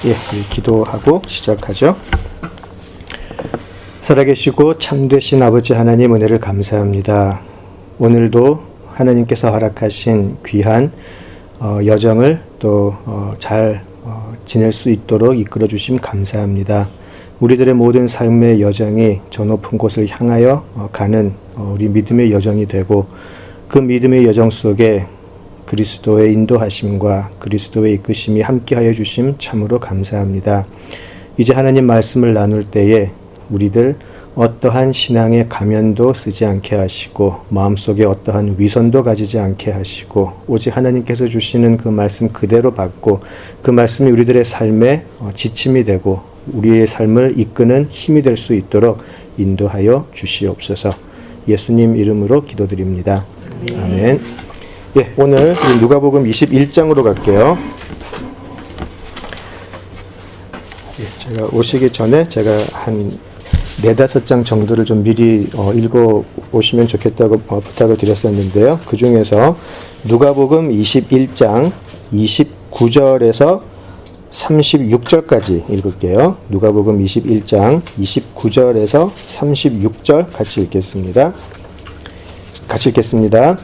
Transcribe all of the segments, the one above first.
예, 우리 기도하고 시작하죠. 살아계시고 참되신 아버지 하나님 은혜를 감사합니다. 오늘도 하나님께서 허락하신 귀한 여정을 또 잘 지낼 수 있도록 이끌어 주심 감사합니다. 우리들의 모든 삶의 여정이 저 높은 곳을 향하여 가는 우리 믿음의 여정이 되고, 그 믿음의 여정 속에 그리스도의 인도하심과 그리스도의 이끄심이 함께하여 주심 참으로 감사합니다. 이제 하나님 말씀을 나눌 때에 우리들 어떠한 신앙의 가면도 쓰지 않게 하시고, 마음속에 어떠한 위선도 가지지 않게 하시고, 오직 하나님께서 주시는 그 말씀 그대로 받고, 그 말씀이 우리들의 삶에 지침이 되고 우리의 삶을 이끄는 힘이 될 수 있도록 인도하여 주시옵소서. 예수님 이름으로 기도드립니다. 아멘. 예, 오늘 누가복음 21장으로 갈게요. 예, 제가 오시기 전에 제가 한 4-5장 정도를 좀 미리 읽어 오시면 좋겠다고 부탁을 드렸었는데요. 그 중에서 누가복음 21장 29절에서 36절까지 읽을게요. 누가복음 21장 29절에서 36절 같이 읽겠습니다.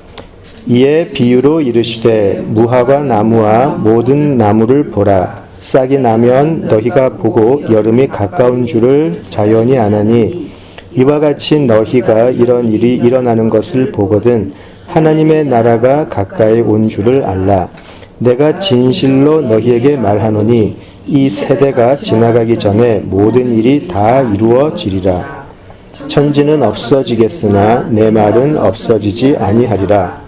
이에 비유로 이르시되 무화과 나무와 모든 나무를 보라. 싹이 나면 너희가 보고 여름이 가까운 줄을 자연히 아나니, 이와 같이 너희가 이런 일이 일어나는 것을 보거든 하나님의 나라가 가까이 온 줄을 알라. 내가 진실로 너희에게 말하노니 이 세대가 지나가기 전에 모든 일이 다 이루어지리라. 천지는 없어지겠으나 내 말은 없어지지 아니하리라.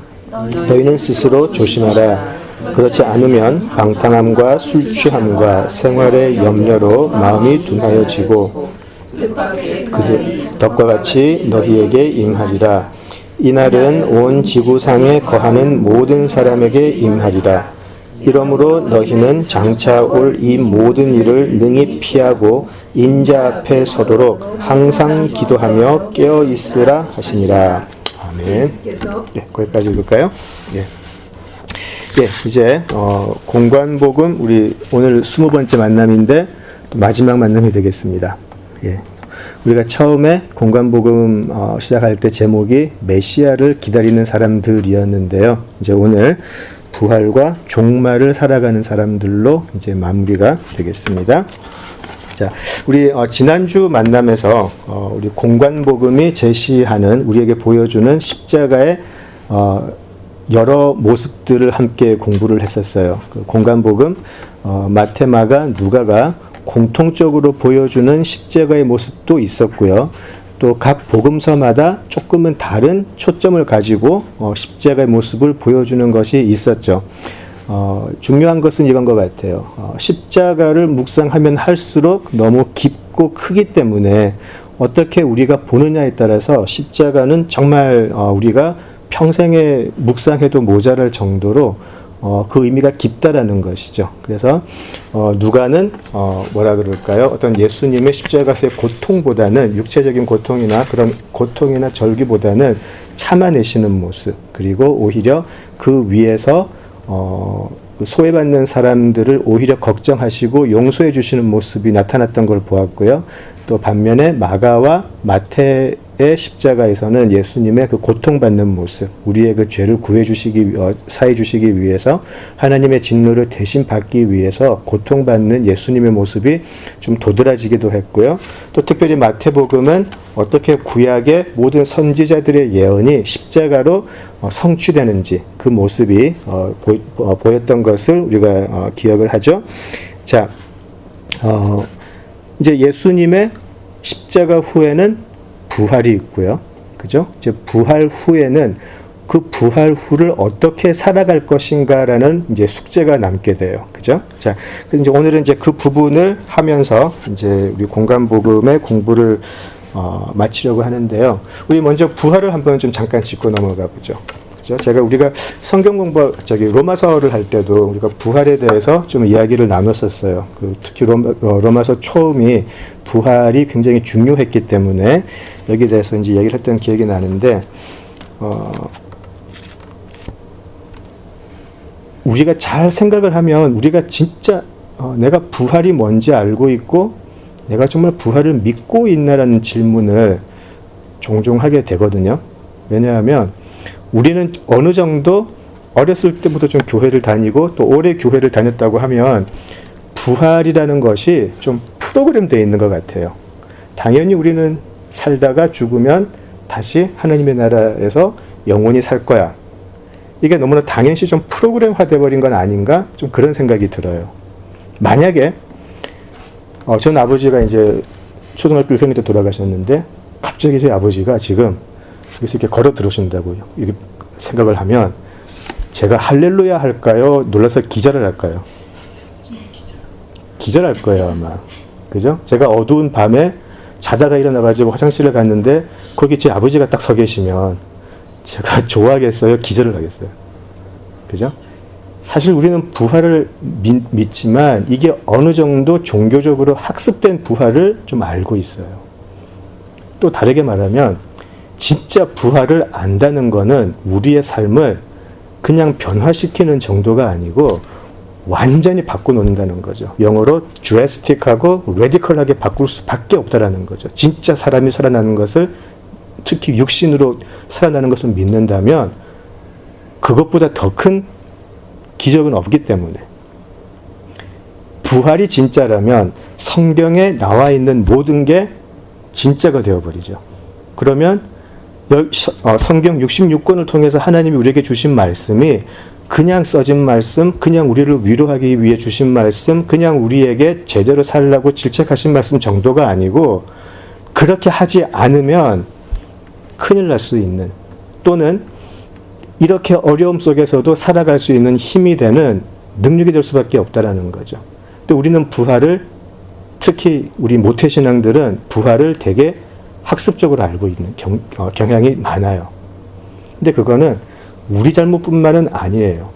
너희는 스스로 조심하라. 그렇지 않으면 방탕함과 술 취함과 생활의 염려로 마음이 둔하여지고 그들 덕과 같이 너희에게 임하리라. 이날은 온 지구상에 거하는 모든 사람에게 임하리라. 이러므로 너희는 장차 올 이 모든 일을 능히 피하고 인자 앞에 서도록 항상 기도하며 깨어 있으라 하시니라. 아멘. 예, 거기까지 읽을까요? 예. 예, 이제 공관복음 우리 오늘 20번째 만남인데 또 마지막 만남이 되겠습니다. 예. 우리가 처음에 공관복음 시작할 때 제목이 메시아를 기다리는 사람들이었는데요. 이제 오늘 부활과 종말을 살아가는 사람들로 이제 마무리가 되겠습니다. 자, 우리 지난주 만남에서 우리 공관복음이 제시하는, 우리에게 보여주는 십자가의 여러 모습들을 함께 공부를 했었어요. 그 공관복음 마태, 마가, 누가가 공통적으로 보여주는 십자가의 모습도 있었고요. 또 각 복음서마다 조금은 다른 초점을 가지고 십자가의 모습을 보여주는 것이 있었죠. 중요한 것은 이건 것 같아요. 십자가를 묵상하면 할수록 너무 깊고 크기 때문에 어떻게 우리가 보느냐에 따라서 십자가는 정말 우리가 평생에 묵상해도 모자랄 정도로 그 의미가 깊다라는 것이죠. 그래서 누가는 뭐라 그럴까요? 어떤 예수님의 십자가의 고통보다는, 육체적인 고통이나 그런 고통이나 절규보다는 참아내시는 모습, 그리고 오히려 그 위에서 소외받는 사람들을 오히려 걱정하시고 용서해 주시는 모습이 나타났던 걸 보았고요. 또 반면에 마가와 마태의 십자가에서는 예수님의 그 고통받는 모습, 우리의 그 죄를 사해 주시기 위해서, 하나님의 진노를 대신 받기 위해서 고통받는 예수님의 모습이 좀 도드라지기도 했고요. 또 특별히 마태복음은 어떻게 구약의 모든 선지자들의 예언이 십자가로 성취되는지 그 모습이 보였던 것을 우리가 기억을 하죠. 자, 이제 예수님의 십자가 후에는 부활이 있고요. 그죠? 이제 부활 후에는 그 부활 후를 어떻게 살아갈 것인가라는 이제 숙제가 남게 돼요. 그죠? 자, 이제 오늘은 이제 그 부분을 하면서 이제 우리 공관복음의 공부를 마치려고 하는데요. 우리 먼저 부활을 한번 좀 잠깐 짚고 넘어가 보죠. 그죠? 우리가 성경 공부, 로마서를 할 때도 우리가 부활에 대해서 좀 이야기를 나눴었어요. 특히 로마서 초음이 부활이 굉장히 중요했기 때문에 여기에 대해서 이제 얘기를 했던 기억이 나는데, 우리가 잘 생각을 하면 우리가 진짜 내가 부활이 뭔지 알고 있고 내가 정말 부활을 믿고 있나라는 질문을 종종 하게 되거든요. 왜냐하면 우리는 어느 정도 어렸을 때부터 좀 교회를 다니고 또 오래 교회를 다녔다고 하면 부활이라는 것이 좀 프로그램되어 있는 것 같아요. 당연히 우리는 살다가 죽으면 다시 하나님의 나라에서 영원히 살 거야. 이게 너무나 당연시 좀 프로그램화돼 버린 건 아닌가? 좀 그런 생각이 들어요. 만약에 전 아버지가 이제 초등학교 1학년 때 돌아가셨는데 갑자기 제 아버지가 지금 여기서 이렇게 걸어 들어오신다고요. 이렇게 생각을 하면 제가 할렐루야 할까요? 놀라서 기절을 할까요? 기절할 거예요, 아마. 그죠? 제가 어두운 밤에 자다가 일어나가지고 화장실을 갔는데 거기 제 아버지가 딱 서 계시면 제가 좋아하겠어요? 기절을 하겠어요? 그죠? 사실 우리는 부활을 믿지만 이게 어느 정도 종교적으로 학습된 부활을 좀 알고 있어요. 또 다르게 말하면 진짜 부활을 안다는 거는 우리의 삶을 그냥 변화시키는 정도가 아니고 완전히 바꿔놓는다는 거죠. 영어로 drastic하고 radical하게 바꿀 수밖에 없다라는 거죠. 진짜 사람이 살아나는 것을, 특히 육신으로 살아나는 것을 믿는다면 그것보다 더 큰 기적은 없기 때문에, 부활이 진짜라면 성경에 나와 있는 모든 게 진짜가 되어버리죠. 그러면 성경 66권을 통해서 하나님이 우리에게 주신 말씀이 그냥 써진 말씀, 그냥 우리를 위로하기 위해 주신 말씀, 그냥 우리에게 제대로 살라고 질책하신 말씀 정도가 아니고, 그렇게 하지 않으면 큰일 날 수 있는, 또는 이렇게 어려움 속에서도 살아갈 수 있는 힘이 되는 능력이 될 수밖에 없다라는 거죠. 근데 우리는 부활을, 특히 우리 모태신앙들은 부활을 되게 학습적으로 알고 있는 경향이 많아요. 근데 그거는 우리 잘못뿐만은 아니에요.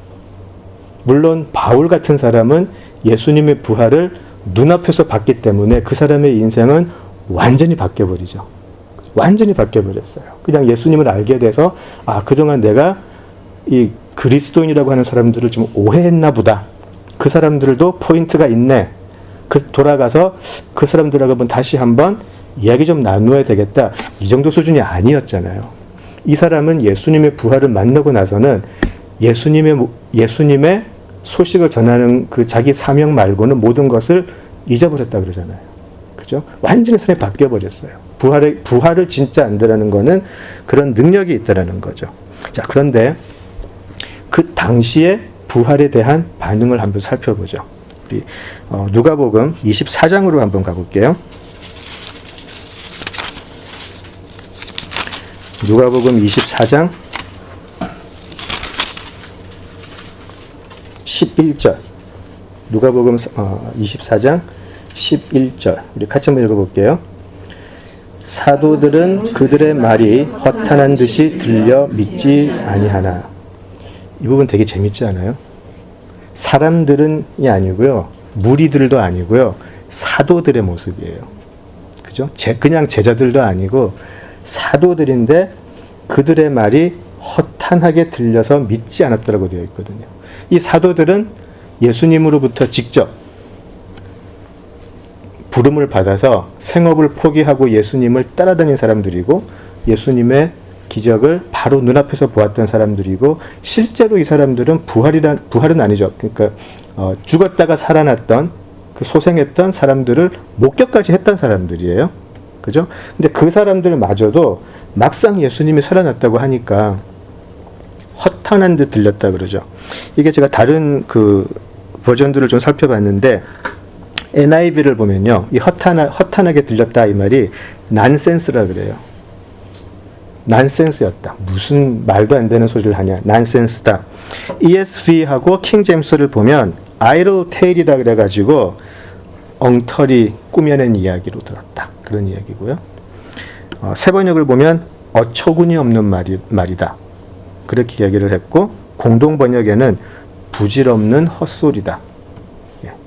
물론 바울 같은 사람은 예수님의 부활을 눈앞에서 봤기 때문에 그 사람의 인생은 완전히 바뀌어버리죠. 완전히 바뀌어버렸어요. 그냥 예수님을 알게 돼서, 그동안 내가 이 그리스도인이라고 하는 사람들을 좀 오해했나 보다. 그 사람들도 포인트가 있네. 돌아가서 그 사람들하고 한번 다시 한번 이야기 좀 나누어야 되겠다. 이 정도 수준이 아니었잖아요. 이 사람은 예수님의 부활을 만나고 나서는 예수님의 소식을 전하는 그 자기 사명 말고는 모든 것을 잊어버렸다 그러잖아요. 그죠? 완전히 사람이 바뀌어버렸어요. 부활을 진짜 안다라는 거는 그런 능력이 있다라는 거죠. 자, 그런데 그 당시에 부활에 대한 반응을 한번 살펴보죠. 우리 누가복음 24장으로 한번 가볼게요. 누가복음 24장 11절. 누가복음 24장 11절. 우리 같이 한번 읽어볼게요. 사도들은 그들의 말이 허탄한 듯이 들려 믿지 아니하나. 이 부분 되게 재밌지 않아요? 사람들은이 아니고요, 무리들도 아니고요, 사도들의 모습이에요. 그죠? 그냥 제자들도 아니고 사도들인데 그들의 말이 허탄하게 들려서 믿지 않았다고 되어 있거든요. 이 사도들은 예수님으로부터 직접 부름을 받아서 생업을 포기하고 예수님을 따라다닌 사람들이고, 예수님의 기적을 바로 눈앞에서 보았던 사람들이고, 실제로 이 사람들은 부활은 아니죠. 그러니까 죽었다가 살아났던, 그 소생했던 사람들을 목격까지 했던 사람들이에요. 그죠? 근데 그 사람들마저도 막상 예수님이 살아났다고 하니까 허탄한 듯 들렸다 그러죠. 이게 제가 다른 그 버전들을 좀 살펴봤는데, NIV를 보면요, 이 허탄하게 들렸다 이 말이 난센스라 그래요. 난센스였다. 무슨 말도 안 되는 소리를 하냐. 난센스다. ESV하고 킹제임스를 보면 idle tale이라 그래가지고 엉터리 꾸며낸 이야기로 들었다. 그런 이야기고요. 세번역을 보면 어처구니 없는 말이다. 그렇게 이야기를 했고, 공동 번역에는 부질없는 헛소리다.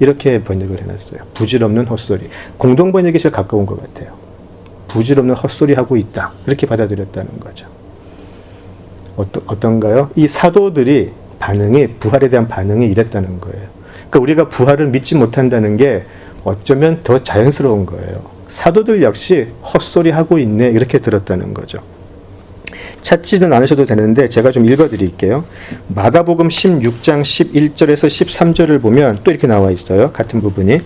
이렇게 번역을 해놨어요. 부질없는 헛소리. 공동 번역이 제일 가까운 것 같아요. 부질없는 헛소리 하고 있다. 이렇게 받아들였다는 거죠. 어떤가요? 이 사도들이 부활에 대한 반응이 이랬다는 거예요. 그러니까 우리가 부활을 믿지 못한다는 게 어쩌면 더 자연스러운 거예요. 사도들 역시 헛소리하고 있네 이렇게 들었다는 거죠. 찾지는 않으셔도 되는데 제가 좀 읽어드릴게요. 마가복음 16장 11절에서 13절을 보면 또 이렇게 나와 있어요. 같은 부분이.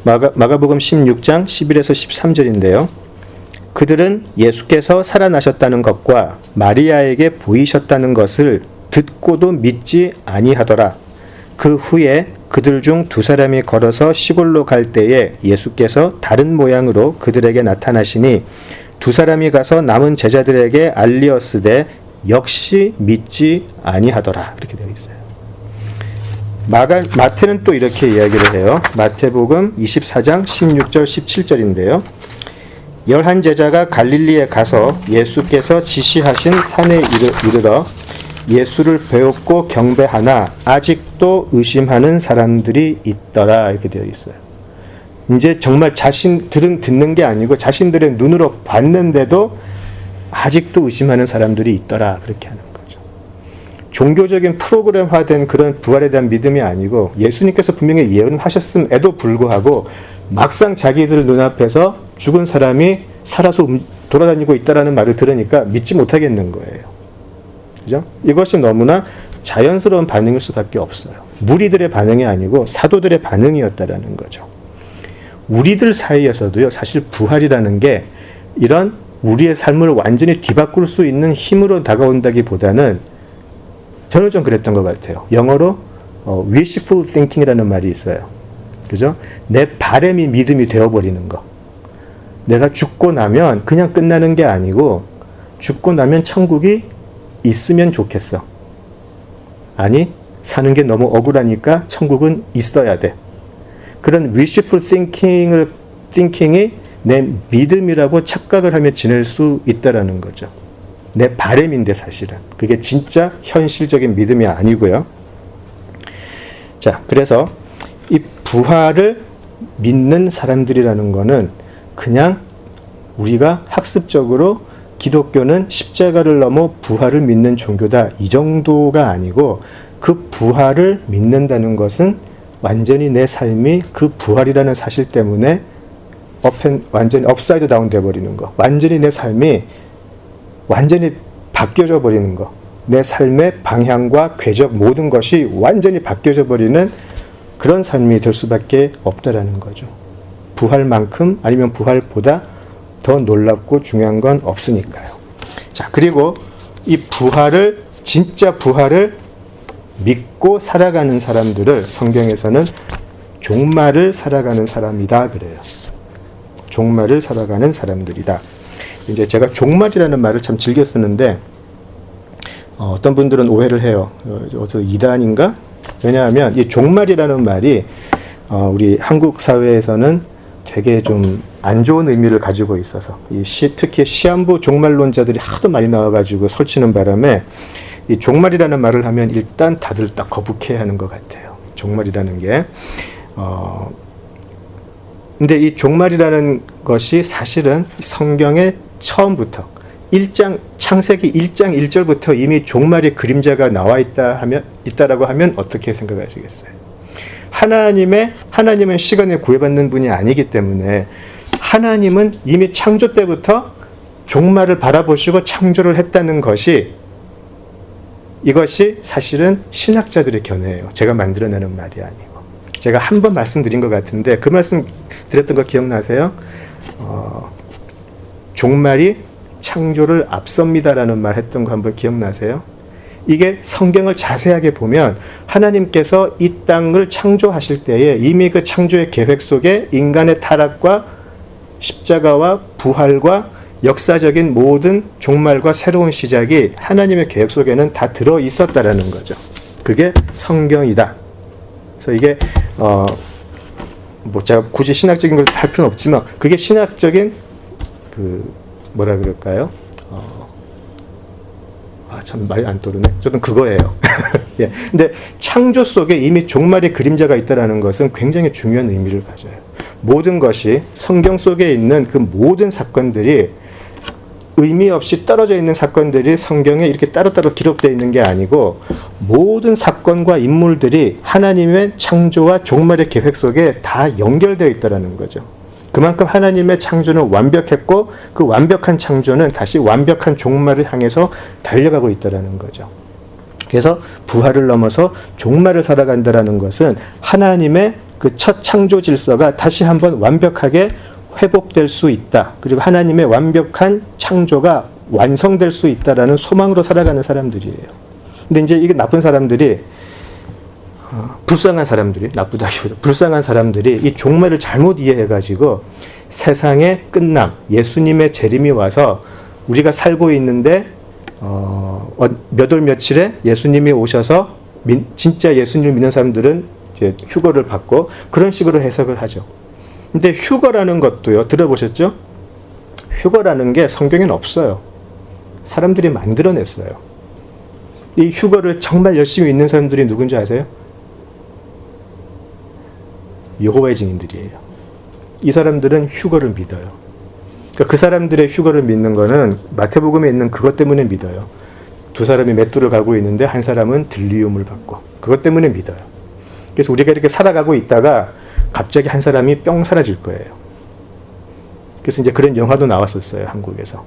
마가복음 16장 11에서 13절인데요. 그들은 예수께서 살아나셨다는 것과 마리아에게 보이셨다는 것을 듣고도 믿지 아니하더라. 그 후에 그들 중 두 사람이 걸어서 시골로 갈 때에 예수께서 다른 모양으로 그들에게 나타나시니 두 사람이 가서 남은 제자들에게 알리었으되 역시 믿지 아니하더라. 이렇게 되어 있어요. 마태는 또 이렇게 이야기를 해요. 마태복음 24장 16절 17절인데요. 11제자가 갈릴리에 가서 예수께서 지시하신 산에 이르러 예수를 배웠고 경배하나 아직도 의심하는 사람들이 있더라. 이렇게 되어 있어요. 이제 정말 자신들은 듣는 게 아니고 자신들의 눈으로 봤는데도 아직도 의심하는 사람들이 있더라. 그렇게 하는 거죠. 종교적인 프로그램화된 그런 부활에 대한 믿음이 아니고 예수님께서 분명히 예언하셨음에도 불구하고 막상 자기들 눈앞에서 죽은 사람이 살아서 돌아다니고 있다라는 말을 들으니까 믿지 못하겠는 거예요. 그죠? 이것이 너무나 자연스러운 반응일 수밖에 없어요. 무리들의 반응이 아니고 사도들의 반응이었다라는 거죠. 우리들 사이에서도요, 사실 부활이라는 게 이런 우리의 삶을 완전히 뒤바꿀 수 있는 힘으로 다가온다기보다는 저는 좀 그랬던 것 같아요. 영어로 wishful thinking이라는 말이 있어요. 그죠? 내 바람이 믿음이 되어버리는 거. 내가 죽고 나면 그냥 끝나는 게 아니고 죽고 나면 천국이 있으면 좋겠어. 아니, 사는 게 너무 억울하니까 천국은 있어야 돼. 그런 wishful thinking이 내 믿음이라고 착각을 하며 지낼 수 있다라는 거죠. 내 바람인데 사실은. 그게 진짜 현실적인 믿음이 아니고요. 자, 그래서 이 부활을 믿는 사람들이라는 거는 그냥 우리가 학습적으로 기독교는 십자가를 넘어 부활을 믿는 종교다. 이 정도가 아니고 그 부활을 믿는다는 것은 완전히 내 삶이 그 부활이라는 사실 때문에 완전히 업사이드 다운 되어버리는 거. 완전히 내 삶이 완전히 바뀌어져 버리는 거. 내 삶의 방향과 궤적 모든 것이 완전히 바뀌어져 버리는 그런 삶이 될 수밖에 없다라는 거죠. 부활만큼 아니면 부활보다 더 놀랍고 중요한 건 없으니까요. 자, 그리고 이 부활을, 진짜 부활을 믿고 살아가는 사람들을 성경에서는 종말을 살아가는 사람이다 그래요. 종말을 살아가는 사람들이다. 이제 제가 종말이라는 말을 참 즐겨 쓰는데 어떤 분들은 오해를 해요. 어서 이단인가? 왜냐하면 이 종말이라는 말이 우리 한국 사회에서는 되게 좀 안 좋은 의미를 가지고 있어서 특히 시한부 종말론자들이 하도 많이 나와가지고 설치는 바람에 이 종말이라는 말을 하면 일단 다들 딱 거북해 하는 것 같아요. 종말이라는 게. 근데 이 종말이라는 것이 사실은 성경의 처음부터 창세기 1장 1절부터 이미 종말의 그림자가 나와 있다라고 하면 어떻게 생각하시겠어요? 하나님은 시간에 구애받는 분이 아니기 때문에 하나님은 이미 창조 때부터 종말을 바라보시고 창조를 했다는 것이 이것이 사실은 신학자들의 견해예요. 제가 만들어내는 말이 아니고. 제가 한 번 말씀드린 것 같은데 그 말씀 드렸던 거 기억나세요? 종말이 창조를 앞섭니다라는 말 했던 거 한번 기억나세요? 이게 성경을 자세하게 보면 하나님께서 이 땅을 창조하실 때에 이미 그 창조의 계획 속에 인간의 타락과 십자가와 부활과 역사적인 모든 종말과 새로운 시작이 하나님의 계획 속에는 다 들어 있었다라는 거죠. 그게 성경이다. 그래서 이게 제가 굳이 신학적인 걸 할 필요는 없지만 그게 신학적인 뭐라 그럴까요? 참 말이 안 떠오르네. 저는 그거예요. 예. 근데 창조 속에 이미 종말의 그림자가 있다라는 것은 굉장히 중요한 의미를 가져요. 모든 것이 성경 속에 있는 그 모든 사건들이 의미 없이 떨어져 있는 사건들이 성경에 이렇게 따로따로 기록되어 있는 게 아니고 모든 사건과 인물들이 하나님의 창조와 종말의 계획 속에 다 연결되어 있다는 거죠. 그만큼 하나님의 창조는 완벽했고 그 완벽한 창조는 다시 완벽한 종말을 향해서 달려가고 있다는 거죠. 그래서 부활을 넘어서 종말을 살아간다는 것은 하나님의 그 첫 창조 질서가 다시 한번 완벽하게 회복될 수 있다. 그리고 하나님의 완벽한 창조가 완성될 수 있다라는 소망으로 살아가는 사람들이에요. 근데 이제 이게 나쁜 사람들이, 불쌍한 사람들이, 나쁘다기보다 불쌍한 사람들이 이 종말을 잘못 이해해가지고 세상의 끝남, 예수님의 재림이 와서 우리가 살고 있는데 몇 월 며칠에 예수님이 오셔서 진짜 예수님을 믿는 사람들은 이제 휴거를 받고 그런 식으로 해석을 하죠. 근데 휴거라는 것도요, 들어보셨죠? 휴거라는 게 성경에는 없어요. 사람들이 만들어냈어요. 이 휴거를 정말 열심히 믿는 사람들이 누군지 아세요? 여호와의 증인들이에요. 이 사람들은 휴거를 믿어요. 그러니까 그 사람들의 휴거를 믿는 거는 마태복음에 있는 그것 때문에 믿어요. 두 사람이 맷돌을 가고 있는데 한 사람은 들리움을 받고 그것 때문에 믿어요. 그래서 우리가 이렇게 살아가고 있다가 갑자기 한 사람이 뿅 사라질 거예요. 그래서 이제 그런 영화도 나왔었어요, 한국에서.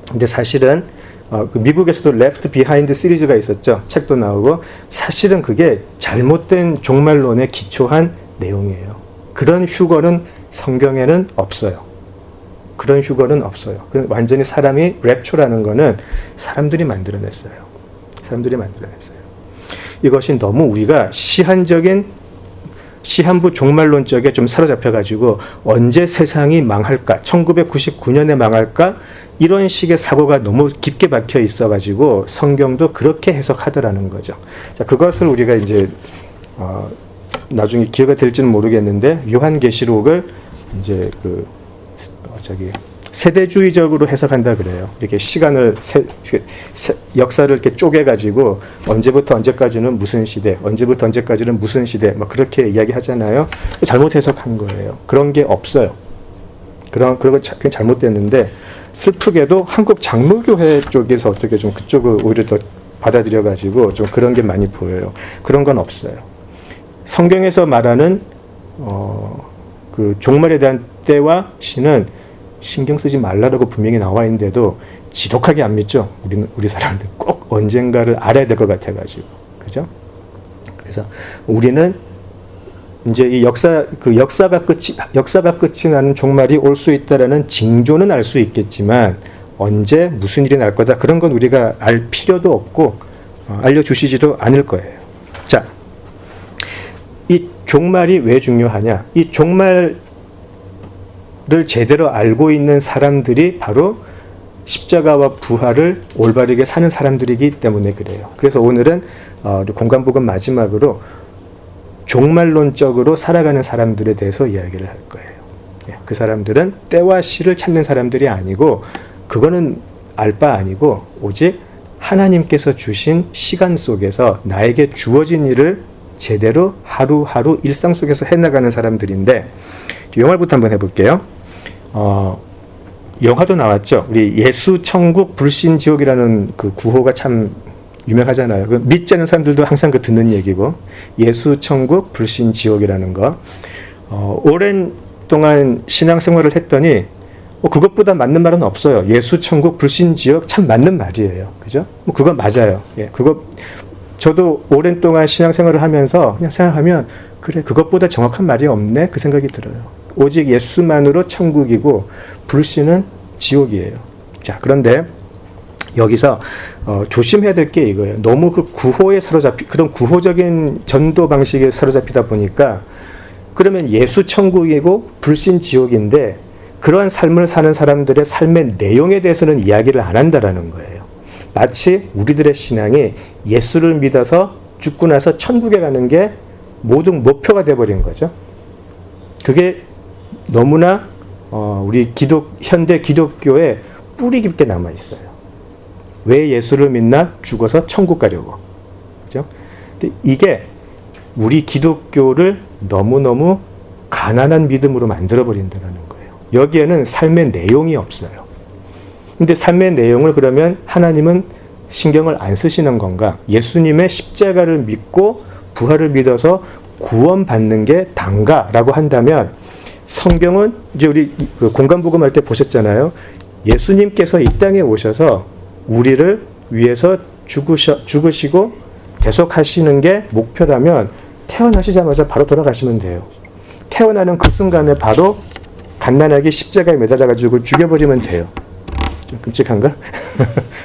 근데 사실은 그 미국에서도 Left Behind 시리즈가 있었죠. 책도 나오고. 사실은 그게 잘못된 종말론에 기초한 내용이에요. 그런 휴거는 성경에는 없어요. 그런 휴거는 없어요. 완전히 사람이 랩초라는 거는 사람들이 만들어냈어요. 사람들이 만들어냈어요. 이것이 너무 우리가 시한부 종말론 쪽에 좀 사로잡혀가지고 언제 세상이 망할까, 1999년에 망할까, 이런 식의 사고가 너무 깊게 박혀 있어가지고 성경도 그렇게 해석하더라는 거죠. 자, 그것을 우리가 이제 나중에 기회가 될지는 모르겠는데 요한계시록을 이제 세대주의적으로 해석한다 그래요. 이렇게 시간을 역사를 이렇게 쪼개가지고 언제부터 언제까지는 무슨 시대, 언제부터 언제까지는 무슨 시대, 막 그렇게 이야기하잖아요. 잘못 해석한 거예요. 그런 게 없어요. 그런 거 잘못됐는데 슬프게도 한국 장로교회 쪽에서 어떻게 좀 그쪽을 오히려 더 받아들여가지고 좀 그런 게 많이 보여요. 그런 건 없어요. 성경에서 말하는 그 종말에 대한 때와 시는 신경 쓰지 말라라고 분명히 나와 있는데도 지독하게 안 믿죠. 우리 사람들 꼭 언젠가를 알아야 될 것 같아가지고, 그죠? 그래서 우리는 이제 이 역사가 끝이 나는 종말이 올 수 있다라는 징조는 알 수 있겠지만 언제 무슨 일이 날 거다 그런 건 우리가 알 필요도 없고 알려주시지도 않을 거예요. 자, 이 종말이 왜 중요하냐? 이 종말을 제대로 알고 있는 사람들이 바로 십자가와 부활을 올바르게 사는 사람들이기 때문에 그래요. 그래서 오늘은 공간복음 마지막으로 종말론적으로 살아가는 사람들에 대해서 이야기를 할 거예요. 그 사람들은 때와 시를 찾는 사람들이 아니고 그거는 알 바 아니고 오직 하나님께서 주신 시간 속에서 나에게 주어진 일을 제대로 하루하루 일상 속에서 해나가는 사람들인데 영화부터 한번 해볼게요. 영화도 나왔죠. 우리 예수 천국 불신 지옥이라는 그 구호가 참 유명하잖아요. 그 믿지 않는 사람들도 항상 그 듣는 얘기고 예수 천국 불신 지옥이라는 거. 오랜 동안 신앙생활을 했더니 그것보다 맞는 말은 없어요. 예수 천국 불신 지옥 참 맞는 말이에요. 그죠? 그거 맞아요. 예, 그거 저도 오랜 동안 신앙생활을 하면서 그냥 생각하면 그래 그것보다 정확한 말이 없네 그 생각이 들어요. 오직 예수만으로 천국이고 불신은 지옥이에요. 자, 그런데 여기서 조심해야 될 게 이거예요. 너무 그 구호에 그런 구호적인 전도 방식에 사로잡히다 보니까 그러면 예수 천국이고 불신 지옥인데 그러한 삶을 사는 사람들의 삶의 내용에 대해서는 이야기를 안 한다라는 거예요. 마치 우리들의 신앙이 예수를 믿어서 죽고 나서 천국에 가는 게 모든 목표가 돼버린 거죠. 그게 너무나 우리 현대 기독교에 뿌리 깊게 남아 있어요. 왜 예수를 믿나? 죽어서 천국 가려고. 그죠? 근데 이게 우리 기독교를 너무너무 가난한 믿음으로 만들어버린다는 거예요. 여기에는 삶의 내용이 없어요. 근데 삶의 내용을 그러면 하나님은 신경을 안 쓰시는 건가? 예수님의 십자가를 믿고 부활을 믿어서 구원받는 게 단가라고 한다면 성경은 이제 우리 공간복음할 때 보셨잖아요. 예수님께서 이 땅에 오셔서 우리를 위해서 죽으시고 대속하시는 게 목표라면 태어나시자마자 바로 돌아가시면 돼요. 태어나는 그 순간에 바로 갓난아기 십자가에 매달아가지고 죽여버리면 돼요. 좀 끔찍한가?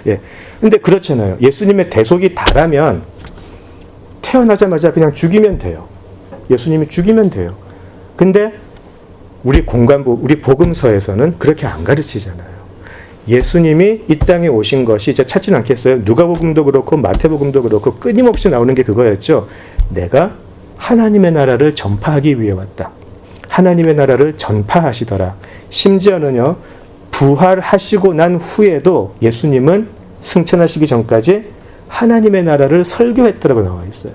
예. 근데 그렇잖아요. 예수님의 대속이 다라면 태어나자마자 그냥 죽이면 돼요. 예수님이 죽이면 돼요. 근데 우리 복음서에서는 그렇게 안 가르치잖아요. 예수님이 이 땅에 오신 것이 제가 찾진 않겠어요. 누가복음도 그렇고 마태복음도 그렇고 끊임없이 나오는 게 그거였죠. 내가 하나님의 나라를 전파하기 위해 왔다. 하나님의 나라를 전파하시더라. 심지어는요. 부활하시고 난 후에도 예수님은 승천하시기 전까지 하나님의 나라를 설교했다고 나와 있어요.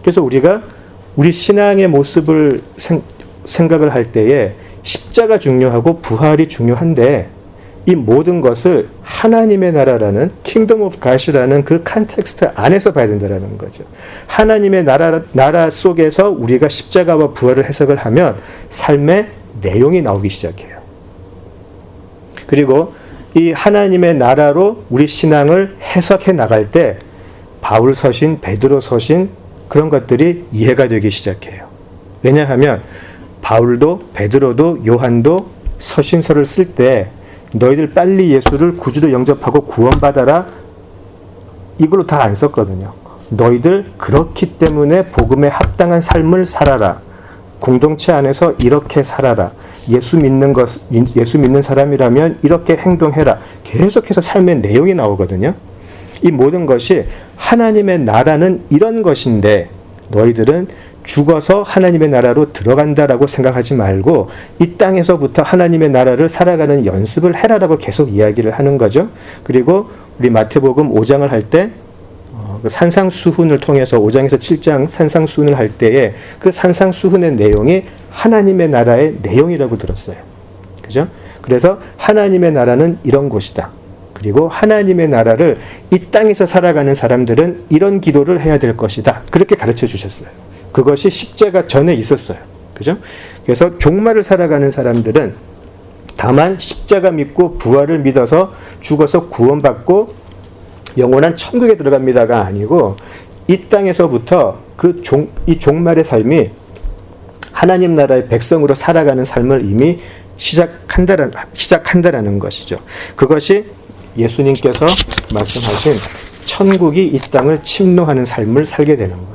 그래서 우리가 우리 신앙의 모습을 생각을 할 때에 십자가 중요하고 부활이 중요한데 이 모든 것을 하나님의 나라라는 킹덤 오브 갓이라는 그 컨텍스트 안에서 봐야 된다는 거죠. 하나님의 나라 속에서 우리가 십자가와 부활을 해석을 하면 삶의 내용이 나오기 시작해요. 그리고 이 하나님의 나라로 우리 신앙을 해석해 나갈 때 바울 서신, 베드로 서신 그런 것들이 이해가 되기 시작해요. 왜냐하면 바울도 베드로도 요한도 서신서를 쓸 때 너희들 빨리 예수를 구주로 영접하고 구원받아라 이걸로 다 안 썼거든요. 너희들 그렇기 때문에 복음에 합당한 삶을 살아라. 공동체 안에서 이렇게 살아라. 예수 믿는 사람이라면 이렇게 행동해라. 계속해서 삶의 내용이 나오거든요. 이 모든 것이 하나님의 나라는 이런 것인데 너희들은 죽어서 하나님의 나라로 들어간다라고 생각하지 말고 이 땅에서부터 하나님의 나라를 살아가는 연습을 해라라고 계속 이야기를 하는 거죠. 그리고 우리 마태복음 5장을 할 때 산상수훈을 통해서 5장에서 7장 산상수훈을 할 때에 그 산상수훈의 내용이 하나님의 나라의 내용이라고 들었어요. 그죠? 그래서 하나님의 나라는 이런 곳이다. 그리고 하나님의 나라를 이 땅에서 살아가는 사람들은 이런 기도를 해야 될 것이다. 그렇게 가르쳐 주셨어요. 그것이 십자가 전에 있었어요. 그죠? 그래서 종말을 살아가는 사람들은 다만 십자가 믿고 부활을 믿어서 죽어서 구원받고 영원한 천국에 들어갑니다가 아니고 이 땅에서부터 이 종말의 삶이 하나님 나라의 백성으로 살아가는 삶을 이미 시작한다라는 것이죠. 그것이 예수님께서 말씀하신 천국이 이 땅을 침노하는 삶을 살게 되는 거예요.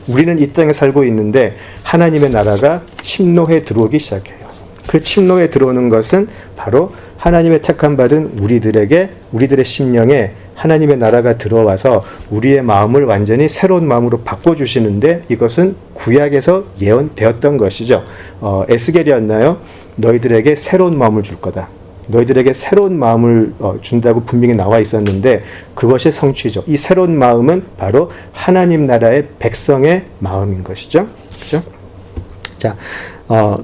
우리는 이 땅에 살고 있는데 하나님의 나라가 침노해 들어오기 시작해요. 그 침노해 들어오는 것은 바로 하나님의 택함 받은 우리들의 심령에 하나님의 나라가 들어와서 우리의 마음을 완전히 새로운 마음으로 바꿔주시는데 이것은 구약에서 예언되었던 것이죠. 에스겔이었나요? 너희들에게 새로운 마음을 줄 거다. 너희들에게 새로운 마음을 준다고 분명히 나와 있었는데 그것이 성취죠. 이 새로운 마음은 바로 하나님 나라의 백성의 마음인 것이죠. 그죠? 자,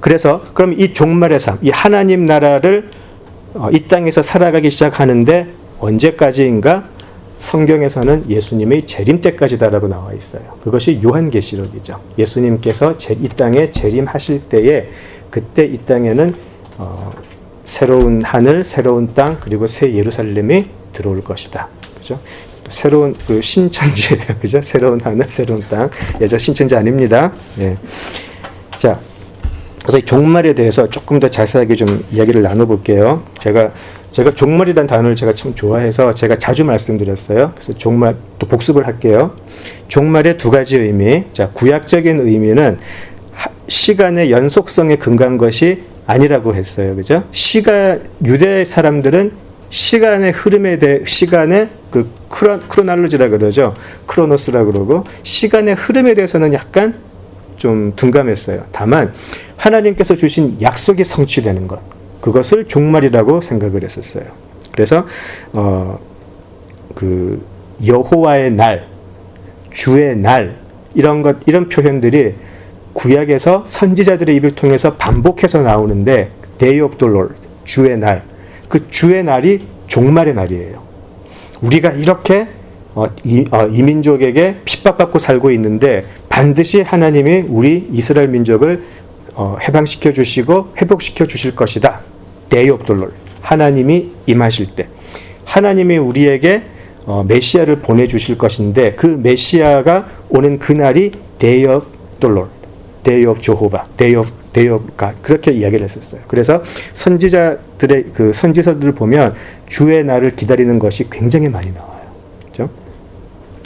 그래서 그럼 이 종말의 삶, 이 하나님 나라를 이 땅에서 살아가기 시작하는데 언제까지인가? 성경에서는 예수님의 재림 때까지다라고 나와 있어요. 그것이 요한계시록이죠. 예수님께서 이 땅에 재림하실 때에 그때 이 땅에는 새로운 하늘, 새로운 땅, 그리고 새 예루살렘이 들어올 것이다. 그죠? 새로운 신천지예요. 그죠? 새로운 하늘, 새로운 땅. 저 신천지 아닙니다. 네. 자, 그래서 이 종말에 대해서 조금 더 자세하게 좀 이야기를 나눠볼게요. 제가 종말이라는 단어를 제가 참 좋아해서 제가 자주 말씀드렸어요. 그래서 종말 또 복습을 할게요. 종말의 두 가지 의미. 자, 구약적인 의미는 시간의 연속성에 근거한 것이 아니라고 했어요. 그죠? 유대 사람들은 시간의 흐름에 대해, 시간의 크로날로지라 그러죠. 크로노스라 그러고, 시간의 흐름에 대해서는 약간 좀 둔감했어요. 다만, 하나님께서 주신 약속이 성취되는 것. 그것을 종말이라고 생각을 했었어요. 그래서, 여호와의 날, 주의 날, 이런 표현들이 구약에서 선지자들의 입을 통해서 반복해서 나오는데 Day of the Lord, 주의 날. 그 주의 날이 종말의 날이에요. 우리가 이렇게 이 민족에게 핍박받고 살고 있는데 반드시 하나님이 우리 이스라엘 민족을 해방시켜 주시고 회복시켜 주실 것이다. Day of the Lord. 하나님이 임하실 때 하나님이 우리에게 메시아를 보내주실 것인데 그 메시아가 오는 그날이 Day of the Lord, Day of Jehovah, Day of God 그렇게 이야기를 했었어요. 그래서 선지자들의 그 선지서들을 보면 주의 날을 기다리는 것이 굉장히 많이 나와요. 그렇죠?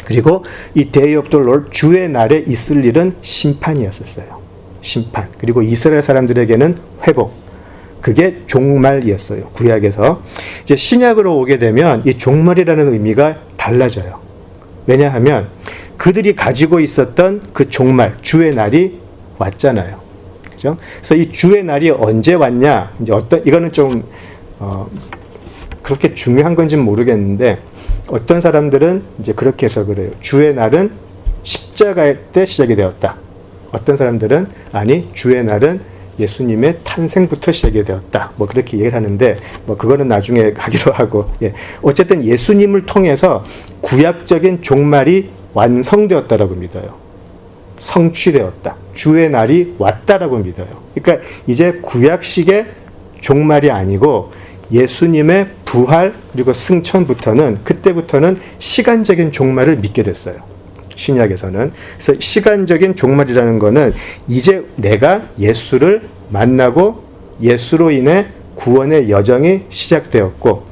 그리고 이 Day of the Lord 주의 날에 있을 일은 심판이었었어요. 심판. 그리고 이스라엘 사람들에게는 회복. 그게 종말이었어요. 구약에서. 이제 신약으로 오게 되면 이 종말이라는 의미가 달라져요. 왜냐하면 그들이 가지고 있었던 그 종말, 주의 날이 왔잖아요. 그죠? 그래서 이 주의 날이 언제 왔냐? 이제 이거는 좀, 그렇게 중요한 건지는 모르겠는데, 어떤 사람들은 이제 그렇게 해서 그래요. 주의 날은 십자가 때 시작이 되었다. 어떤 사람들은 아니, 주의 날은 예수님의 탄생부터 시작이 되었다. 뭐 그렇게 얘기를 하는데, 뭐 그거는 나중에 하기로 하고, 예. 어쨌든 예수님을 통해서 구약적인 종말이 완성되었다라고 믿어요. 성취되었다. 주의 날이 왔다라고 믿어요. 그러니까 이제 구약식의 종말이 아니고 예수님의 부활 그리고 승천부터는 그때부터는 시간적인 종말을 믿게 됐어요. 신약에서는. 그래서 시간적인 종말이라는 거는 이제 내가 예수를 만나고 예수로 인해 구원의 여정이 시작되었고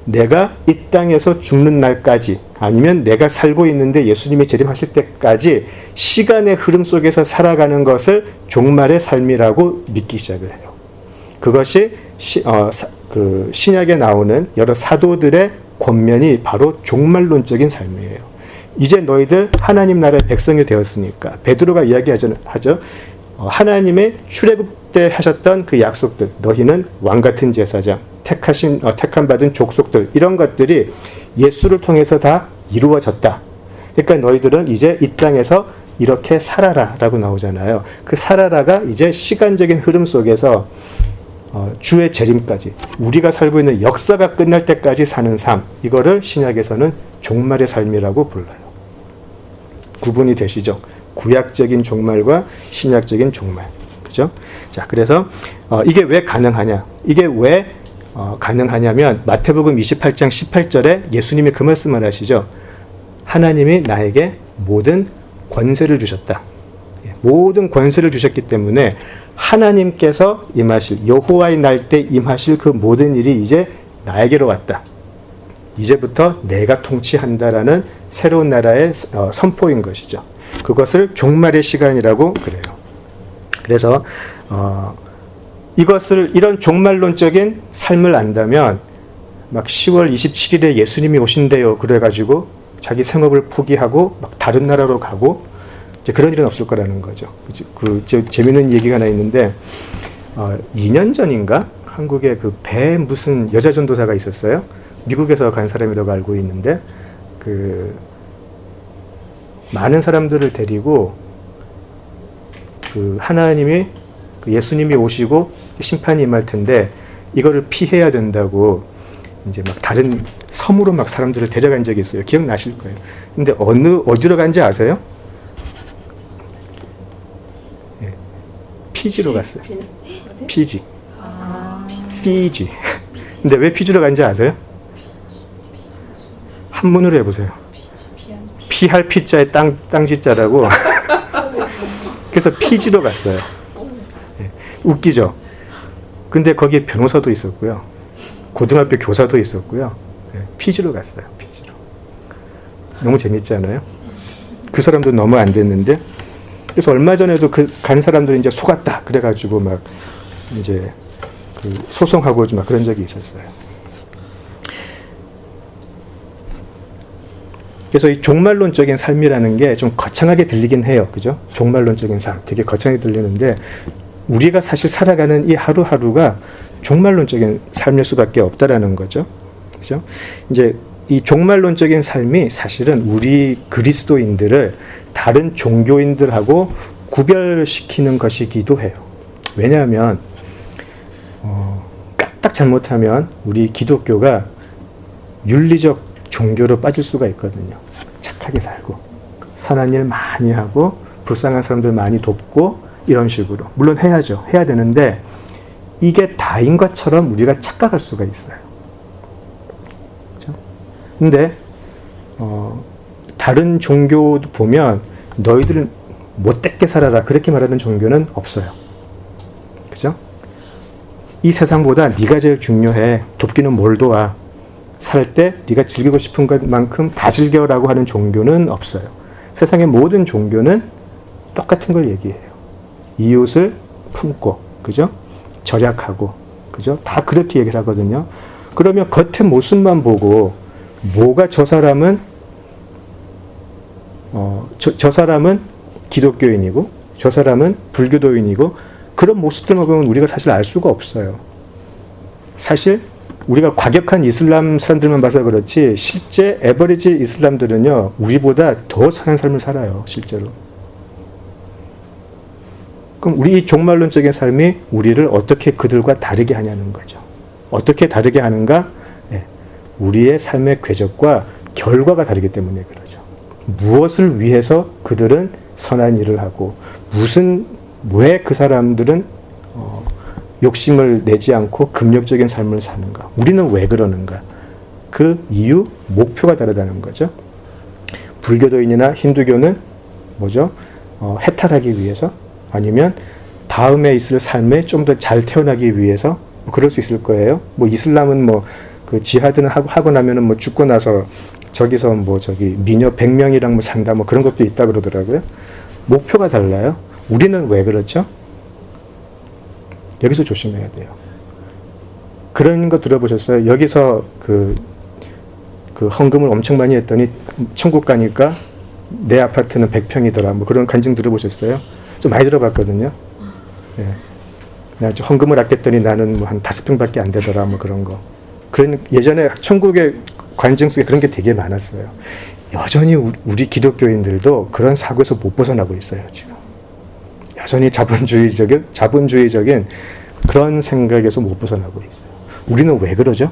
내가 이 땅에서 죽는 날까지 아니면 내가 살고 있는데 예수님이 재림하실 때까지 시간의 흐름 속에서 살아가는 것을 종말의 삶이라고 믿기 시작을 해요. 그것이 신약에 나오는 여러 사도들의 권면이 바로 종말론적인 삶이에요. 이제 너희들 하나님 나라의 백성이 되었으니까 베드로가 이야기하죠. 하나님의 출애굽 때 하셨던 그 약속들, 너희는 왕 같은 제사장, 택함 받은 족속들 이런 것들이 예수를 통해서 다 이루어졌다. 그러니까 너희들은 이제 이 땅에서 이렇게 살아라라고 나오잖아요. 그 살아라가 이제 시간적인 흐름 속에서 주의 재림까지 우리가 살고 있는 역사가 끝날 때까지 사는 삶, 이거를 신약에서는 종말의 삶이라고 불러요. 구분이 되시죠? 구약적인 종말과 신약적인 종말. 그죠? 자, 그래서 이게 왜 가능하냐? 이게 왜 가능하냐면 마태복음 28장 18절에 예수님이 그 말씀을 하시죠. 하나님이 나에게 모든 권세를 주셨다. 모든 권세를 주셨기 때문에 하나님께서 임하실 여호와의 날 때 임하실 그 모든 일이 이제 나에게로 왔다. 이제부터 내가 통치한다라는 새로운 나라의 선포인 것이죠. 그것을 종말의 시간이라고 그래요. 그래서 이런 종말론적인 삶을 안다면 막 10월 27일에 예수님이 오신대요. 그래가지고 자기 생업을 포기하고 막 다른 나라로 가고 이제 그런 일은 없을 거라는 거죠. 재미있는 얘기가 하나 있는데 2년 전인가 한국에 그 배 무슨 여자 전도사가 있었어요. 미국에서 간 사람이라고 알고 있는데 그 많은 사람들을 데리고 그 하나님이 예수님이 오시고 심판이 임할 텐데 이거를 피해야 된다고 이제 막 다른 섬으로 막 사람들을 데려간 적이 있어요. 기억나실 거예요. 근데 어디로 간지 아세요? 예. 피지로 갔어요. 피지. 피지. 근데 왜 피지로 간지 아세요? 한문으로 해보세요. 피할 피자에 땅지자라고. 그래서 피지로 갔어요. 예. 웃기죠? 근데 거기에 변호사도 있었고요. 고등학교 교사도 있었고요. 예. 피지로 갔어요. 피지로. 너무 재밌지 않아요? 그 사람도 너무 안 됐는데. 그래서 얼마 전에도 간 사람들이 이제 속았다. 그래가지고 막 이제 소송하고 막 그런 적이 있었어요. 그래서 이 종말론적인 삶이라는 게 좀 거창하게 들리긴 해요. 그죠? 종말론적인 삶. 되게 거창하게 들리는데, 우리가 사실 살아가는 이 하루하루가 종말론적인 삶일 수밖에 없다라는 거죠. 그죠? 이제 이 종말론적인 삶이 사실은 우리 그리스도인들을 다른 종교인들하고 구별시키는 것이기도 해요. 왜냐하면, 까딱 잘못하면 우리 기독교가 윤리적 종교로 빠질 수가 있거든요. 착하게 살고 선한 일 많이 하고 불쌍한 사람들 많이 돕고 이런 식으로. 물론 해야죠. 해야 되는데 이게 다인 것처럼 우리가 착각할 수가 있어요. 그렇죠? 근데 다른 종교도 보면 너희들 못되게 살아라 그렇게 말하는 종교는 없어요. 그죠? 이 세상보다 네가 제일 중요해. 돕기는 뭘 도와. 살 때 네가 즐기고 싶은 것만큼 다 즐겨라고 하는 종교는 없어요. 세상의 모든 종교는 똑같은 걸 얘기해요. 이웃을 품고, 그죠? 절약하고, 그죠? 다 그렇게 얘기를 하거든요. 그러면 겉의 모습만 보고 뭐가 저 사람은 저 사람은 기독교인이고 저 사람은 불교도인이고 그런 모습들만 보면 우리가 사실 알 수가 없어요. 사실 우리가 과격한 이슬람 사람들만 봐서 그렇지 실제 에버리지 이슬람들은요 우리보다 더 선한 삶을 살아요. 실제로. 그럼 우리 이 종말론적인 삶이 우리를 어떻게 그들과 다르게 하냐는 거죠. 어떻게 다르게 하는가? 네. 우리의 삶의 궤적과 결과가 다르기 때문에 그러죠. 무엇을 위해서 그들은 선한 일을 하고 왜 그 사람들은 욕심을 내지 않고 금욕적인 삶을 사는가? 우리는 왜 그러는가? 그 이유, 목표가 다르다는 거죠. 불교도인이나 힌두교는 뭐죠? 해탈하기 위해서 아니면 다음에 있을 삶에 좀 더 잘 태어나기 위해서 뭐 그럴 수 있을 거예요. 뭐 이슬람은 뭐 그 지하드는 하고 나면은 뭐 죽고 나서 저기서 뭐 저기 미녀 100명이랑 뭐 산다 뭐 그런 것도 있다 그러더라고요. 목표가 달라요. 우리는 왜 그렇죠? 여기서 조심해야 돼요. 그런 거 들어보셨어요? 여기서 그 헌금을 엄청 많이 했더니 천국 가니까 내 아파트는 100평이더라. 뭐 그런 간증 들어보셨어요? 좀 많이 들어봤거든요. 예. 헌금을 아꼈더니 나는 뭐 한 5평밖에 안 되더라. 뭐 그런 거. 예전에 천국의 관증 속에 그런 게 되게 많았어요. 여전히 우리 기독교인들도 그런 사고에서 못 벗어나고 있어요, 지금. 여전히 자본주의적인 그런 생각에서 못 벗어나고 있어요. 우리는 왜 그러죠?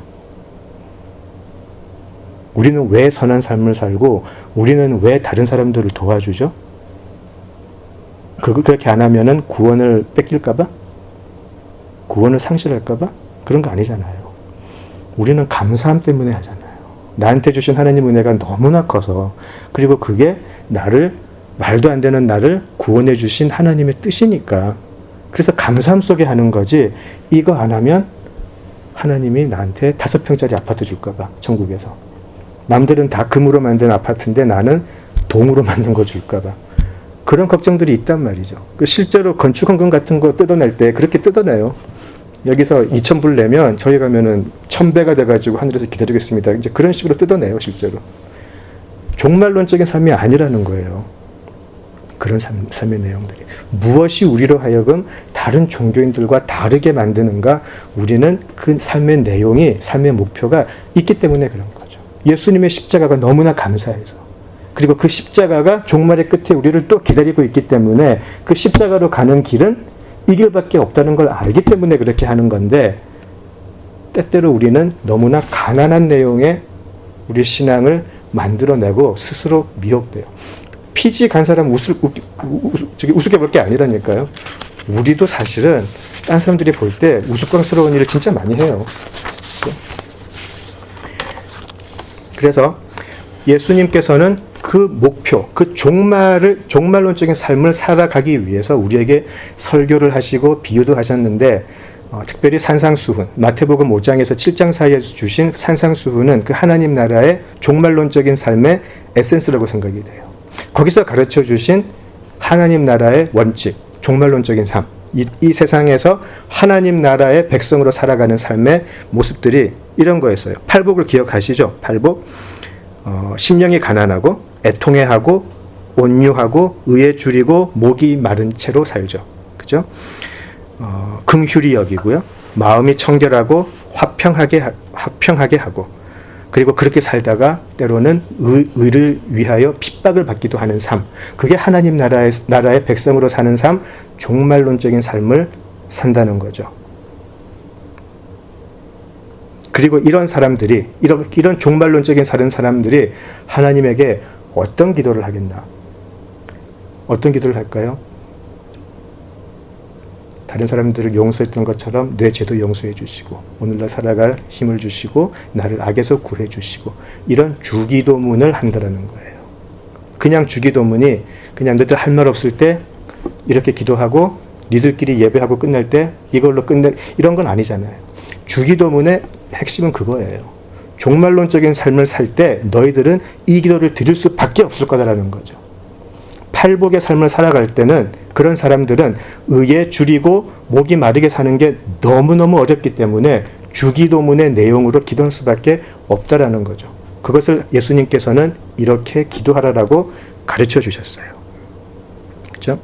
우리는 왜 선한 삶을 살고, 우리는 왜 다른 사람들을 도와주죠? 그렇게 안 하면은 구원을 뺏길까봐? 구원을 상실할까봐? 그런 거 아니잖아요. 우리는 감사함 때문에 하잖아요. 나한테 주신 하나님 은혜가 너무나 커서, 그리고 그게 말도 안 되는 나를 구원해 주신 하나님의 뜻이니까. 그래서 감사함 속에 하는 거지, 이거 안 하면 하나님이 나한테 5평짜리 아파트 줄까봐, 천국에서. 남들은 다 금으로 만든 아파트인데 나는 동으로 만든 거 줄까봐. 그런 걱정들이 있단 말이죠. 실제로 건축헌금 같은 거 뜯어낼 때 그렇게 뜯어내요. 여기서 2,000불 내면 저희 가면은 1,000배가 돼가지고 하늘에서 기다리겠습니다. 이제 그런 식으로 뜯어내요, 실제로. 종말론적인 삶이 아니라는 거예요. 그런 삶의 내용들이. 무엇이 우리로 하여금 다른 종교인들과 다르게 만드는가? 우리는 그 삶의 내용이, 삶의 목표가 있기 때문에 그런 거죠. 예수님의 십자가가 너무나 감사해서. 그리고 그 십자가가 종말의 끝에 우리를 또 기다리고 있기 때문에 그 십자가로 가는 길은 이 길밖에 없다는 걸 알기 때문에 그렇게 하는 건데, 때때로 우리는 너무나 가난한 내용의 우리 신앙을 만들어내고 스스로 미혹돼요. 피지 간 사람 우습게 볼 게 아니라니까요. 우리도 사실은 딴 사람들이 볼 때 우스꽝스러운 일을 진짜 많이 해요. 그래서 예수님께서는 그 목표, 그 종말론적인 삶을 살아가기 위해서 우리에게 설교를 하시고 비유도 하셨는데, 특별히 산상수훈, 마태복음 5장에서 7장 사이에서 주신 산상수훈은 그 하나님 나라의 종말론적인 삶의 에센스라고 생각이 돼요. 거기서 가르쳐 주신 하나님 나라의 원칙, 종말론적인 삶, 이 세상에서 하나님 나라의 백성으로 살아가는 삶의 모습들이 이런 거였어요. 팔복을 기억하시죠? 팔복. 심령이 가난하고 애통해하고 온유하고 의에 줄이고 목이 마른 채로 살죠. 그죠? 긍휼히 여기고요. 마음이 청결하고 화평하게 하고, 그리고 그렇게 살다가 때로는 의를 위하여 핍박을 받기도 하는 삶. 그게 하나님 나라의 백성으로 사는 삶, 종말론적인 삶을 산다는 거죠. 그리고 이런 사람들이, 이런 종말론적인 사람들이 하나님에게 어떤 기도를 하겠나? 어떤 기도를 할까요? 다른 사람들을 용서했던 것처럼 내 죄도 용서해 주시고 오늘날 살아갈 힘을 주시고 나를 악에서 구해 주시고, 이런 주기도문을 한다라는 거예요. 그냥 주기도문이 그냥 너희들 할 말 없을 때 이렇게 기도하고 니들끼리 예배하고 끝날 때 이걸로 끝내, 이런 건 아니잖아요. 주기도문의 핵심은 그거예요. 종말론적인 삶을 살 때 너희들은 이 기도를 드릴 수밖에 없을 거다라는 거죠. 팔복의 삶을 살아갈 때는 그런 사람들은 의에 줄이고 목이 마르게 사는 게 너무너무 어렵기 때문에 주기도문의 내용으로 기도할 수밖에 없다라는 거죠. 그것을 예수님께서는 이렇게 기도하라라고 가르쳐 주셨어요. 그렇죠?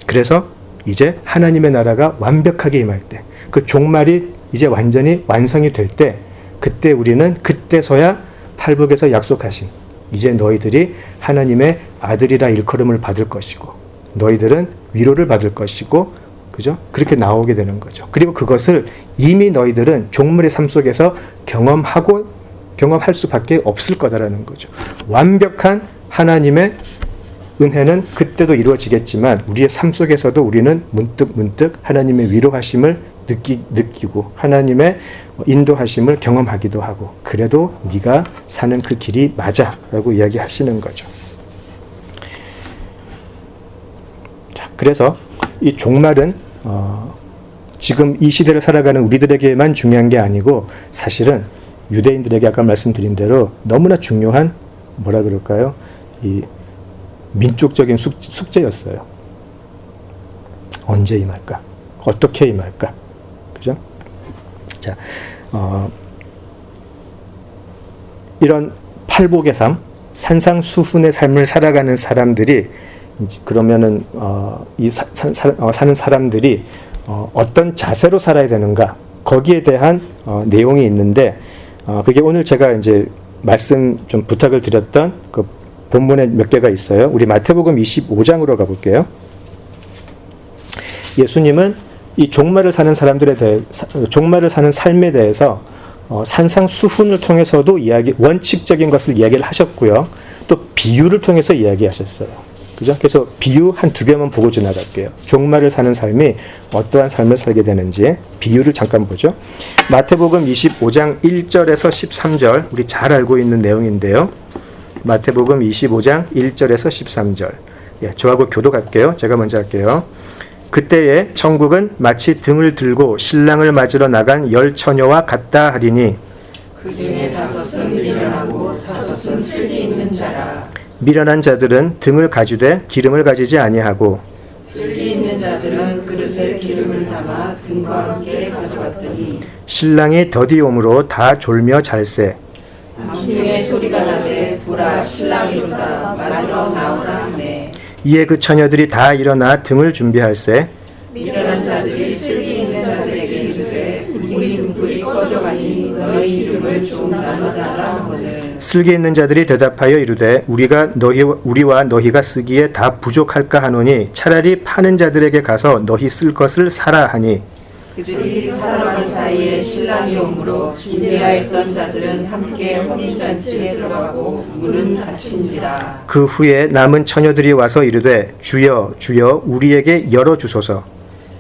그래서 이제 하나님의 나라가 완벽하게 임할 때, 그 종말이 이제 완전히 완성이 될 때, 그때 우리는 그때서야 팔복에서 약속하신 이제 너희들이 하나님의 아들이라 일컬음을 받을 것이고 너희들은 위로를 받을 것이고, 그죠? 그렇게 나오게 되는 거죠. 그리고 그것을 이미 너희들은 종말의 삶 속에서 경험할 수밖에 없을 거다라는 거죠. 완벽한 하나님의 은혜는 그때도 이루어지겠지만 우리의 삶 속에서도 우리는 문득 하나님의 위로하심을 느끼고 하나님의 인도하심을 경험하기도 하고, 그래도 네가 사는 그 길이 맞아 라고 이야기하시는 거죠. 자, 그래서 이 종말은 지금 이 시대를 살아가는 우리들에게만 중요한 게 아니고 사실은 유대인들에게 아까 말씀드린 대로 너무나 중요한, 뭐라 그럴까요? 이 민족적인 숙제였어요. 언제 임할까? 어떻게 임할까? 그죠? 자, 이런 팔복의 삶, 산상수훈의 삶을 살아가는 사람들이, 그러면은 사는 사람들이 어떤 자세로 살아야 되는가? 거기에 대한 내용이 있는데, 그게 오늘 제가 이제 말씀 좀 부탁을 드렸던 그 본문에 몇 개가 있어요. 우리 마태복음 25장으로 가볼게요. 예수님은 이 종말을 사는 사람들에 대해, 종말을 사는 삶에 대해서 산상수훈을 통해서도 원칙적인 것을 이야기를 하셨고요. 또 비유를 통해서 이야기하셨어요. 그죠? 그래서 비유 한 두 개만 보고 지나갈게요. 종말을 사는 삶이 어떠한 삶을 살게 되는지 비유를 잠깐 보죠. 마태복음 25장 1절에서 13절, 우리 잘 알고 있는 내용인데요. 마태복음 25장 1절에서 13절. 예, 저하고 교독할게요. 제가 먼저 할게요. 그때에 천국은 마치 등을 들고 신랑을 맞으러 나간 10처녀와 같다 하리니, 그 중에 5은 미련하고 5은 슬기 있는 자라. 미련한 자들은 등을 가지되 기름을 가지지 아니하고, 슬기 있는 자들은 그릇에 기름을 담아 등과 함께 가져갔더니, 신랑이 더디 오므로 다 졸며 잘세. 밤중에 소리가 나되 보라 신랑이로다 맞으러 나오라 하매, 이에 그 처녀들이 다 일어나 등을 준비할세. 미련한 자들이 슬기 있는 자들에게 이르되 우리 등불이 꺼져가니 너희 기름을 좀 나눠달라 하거늘. 슬기 있는 자들이 대답하여 이르되 우리와 너희가 쓰기에 다 부족할까 하노니 차라리 파는 자들에게 가서 너희 쓸 것을 사라 하니, 그들이 살아간 사이에 신랑이 오므로 준비하였던 자들은 함께 혼인잔치에 들어가고 문은 닫힌지라. 그 후에 남은 처녀들이 와서 이르되 주여 주여 우리에게 열어주소서.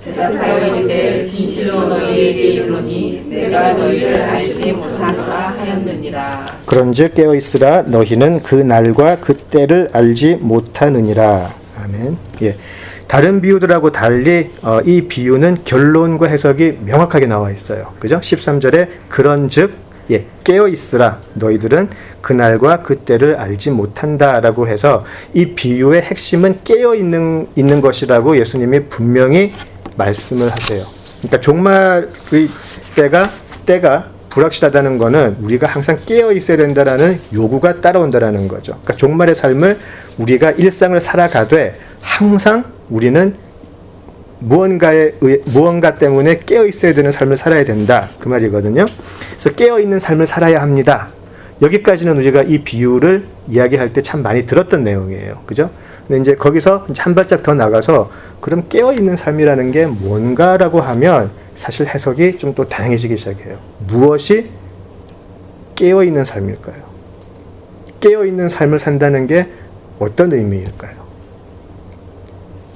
대답하여 이르되 진실로 너희에게 이르노니 내가 너희를 알지 못하노라 하였느니라. 그런즉 깨어있으라 너희는 그 날과 그 때를 알지 못하느니라. 아멘. 예. 다른 비유들하고 달리 이 비유는 결론과 해석이 명확하게 나와 있어요. 그죠? 13절에 그런즉 깨어있으라 너희들은 그날과 그때를 알지 못한다라고 해서 이 비유의 핵심은 깨어있는 것이라고 예수님이 분명히 말씀을 하세요. 그러니까 종말의 때가 불확실하다는 것은 우리가 항상 깨어있어야 된다라는 요구가 따라온다라는 거죠. 그러니까 종말의 삶을 우리가 일상을 살아가되 항상 우리는 무언가 때문에 깨어있어야 되는 삶을 살아야 된다. 그 말이거든요. 그래서 깨어있는 삶을 살아야 합니다. 여기까지는 우리가 이 비유를 이야기할 때 참 많이 들었던 내용이에요. 그죠? 근데 이제 거기서 한 발짝 더 나가서 그럼 깨어있는 삶이라는 게 뭔가라고 하면 사실 해석이 좀 또 다양해지기 시작해요. 무엇이 깨어있는 삶일까요? 깨어있는 삶을 산다는 게 어떤 의미일까요?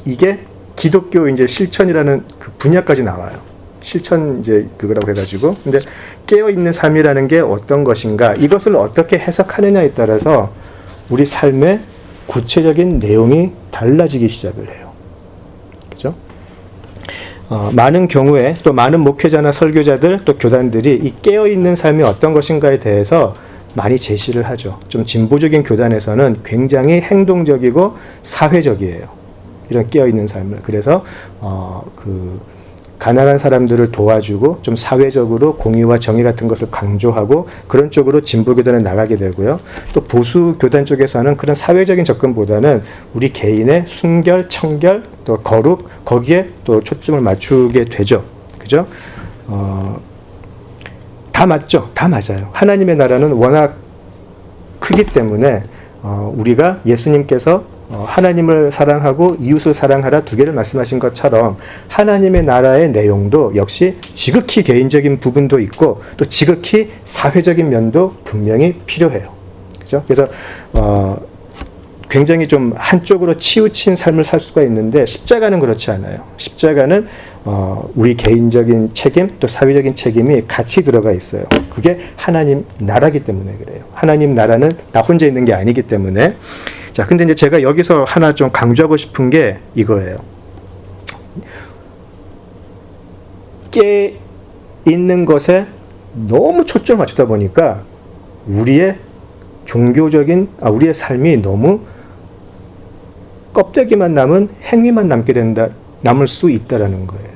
이게 기독교 이제 실천이라는 그 분야까지 나와요. 실천 이제 그거라고 해가지고. 근데 깨어있는 삶이라는 게 어떤 것인가, 이것을 어떻게 해석하느냐에 따라서 우리 삶의 구체적인 내용이 달라지기 시작을 해요. 그죠? 많은 경우에 또 많은 목회자나 설교자들 또 교단들이 이 깨어있는 삶이 어떤 것인가에 대해서 많이 제시를 하죠. 좀 진보적인 교단에서는 굉장히 행동적이고 사회적이에요. 이런 깨어있는 삶을. 그래서 가난한 사람들을 도와주고 좀 사회적으로 공의와 정의 같은 것을 강조하고 그런 쪽으로 진보 교단에 나가게 되고요. 또 보수 교단 쪽에서는 그런 사회적인 접근보다는 우리 개인의 순결, 청결, 또 거룩, 거기에 또 초점을 맞추게 되죠. 그죠? 다 맞죠. 다 맞아요. 하나님의 나라는 워낙 크기 때문에 우리가 예수님께서 하나님을 사랑하고 이웃을 사랑하라 두 개를 말씀하신 것처럼 하나님의 나라의 내용도 역시 지극히 개인적인 부분도 있고 또 지극히 사회적인 면도 분명히 필요해요. 그죠? 그래서 굉장히 좀 한쪽으로 치우친 삶을 살 수가 있는데 십자가는 그렇지 않아요. 십자가는 우리 개인적인 책임 또 사회적인 책임이 같이 들어가 있어요. 그게 하나님 나라기 때문에 그래요. 하나님 나라는 나 혼자 있는 게 아니기 때문에. 자, 근데 이제 제가 여기서 하나 좀 강조하고 싶은 게 이거예요. 깨 있는 것에 너무 초점을 맞추다 보니까 우리의 우리의 삶이 너무 껍데기만 남은 행위만 남을 수 있다라는 거예요.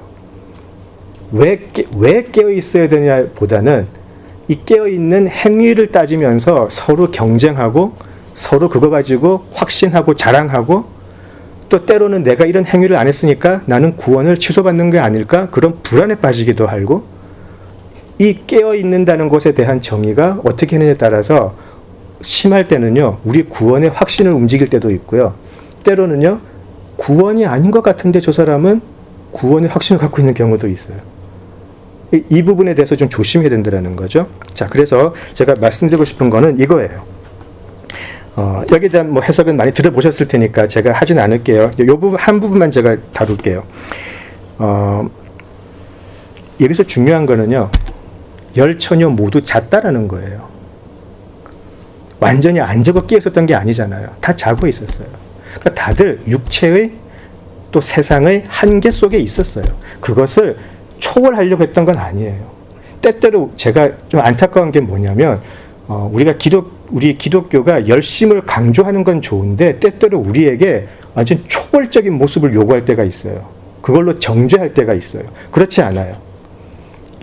왜 깨어 있어야 되냐 보다는 이 깨어 있는 행위를 따지면서 서로 경쟁하고 서로 그거 가지고 확신하고 자랑하고 또 때로는 내가 이런 행위를 안 했으니까 나는 구원을 취소받는 게 아닐까 그런 불안에 빠지기도 하고 이 깨어 있는다는 것에 대한 정의가 어떻게 하느냐에 따라서 심할 때는요 우리 구원의 확신을 움직일 때도 있고요 때로는요 구원이 아닌 것 같은데 저 사람은 구원의 확신을 갖고 있는 경우도 있어요. 이 부분에 대해서 좀 조심해야 된다는 거죠. 자, 그래서 제가 말씀드리고 싶은 거는 이거예요. 여기에 대한 뭐 해석은 많이 들어보셨을 테니까 제가 하진 않을게요. 이 부분, 한 부분만 제가 다룰게요. 여기서 중요한 거는요, 열 처녀 모두 잤다라는 거예요. 완전히 안 자고 깨어 있었던 게 아니잖아요. 다 자고 있었어요. 그러니까 다들 육체의 또 세상의 한계 속에 있었어요. 그것을 초월하려고 했던 건 아니에요. 때때로 제가 좀 안타까운 게 뭐냐면, 우리 기독교가 열심을 강조하는 건 좋은데 때때로 우리에게 완전 초월적인 모습을 요구할 때가 있어요. 그걸로 정죄할 때가 있어요. 그렇지 않아요.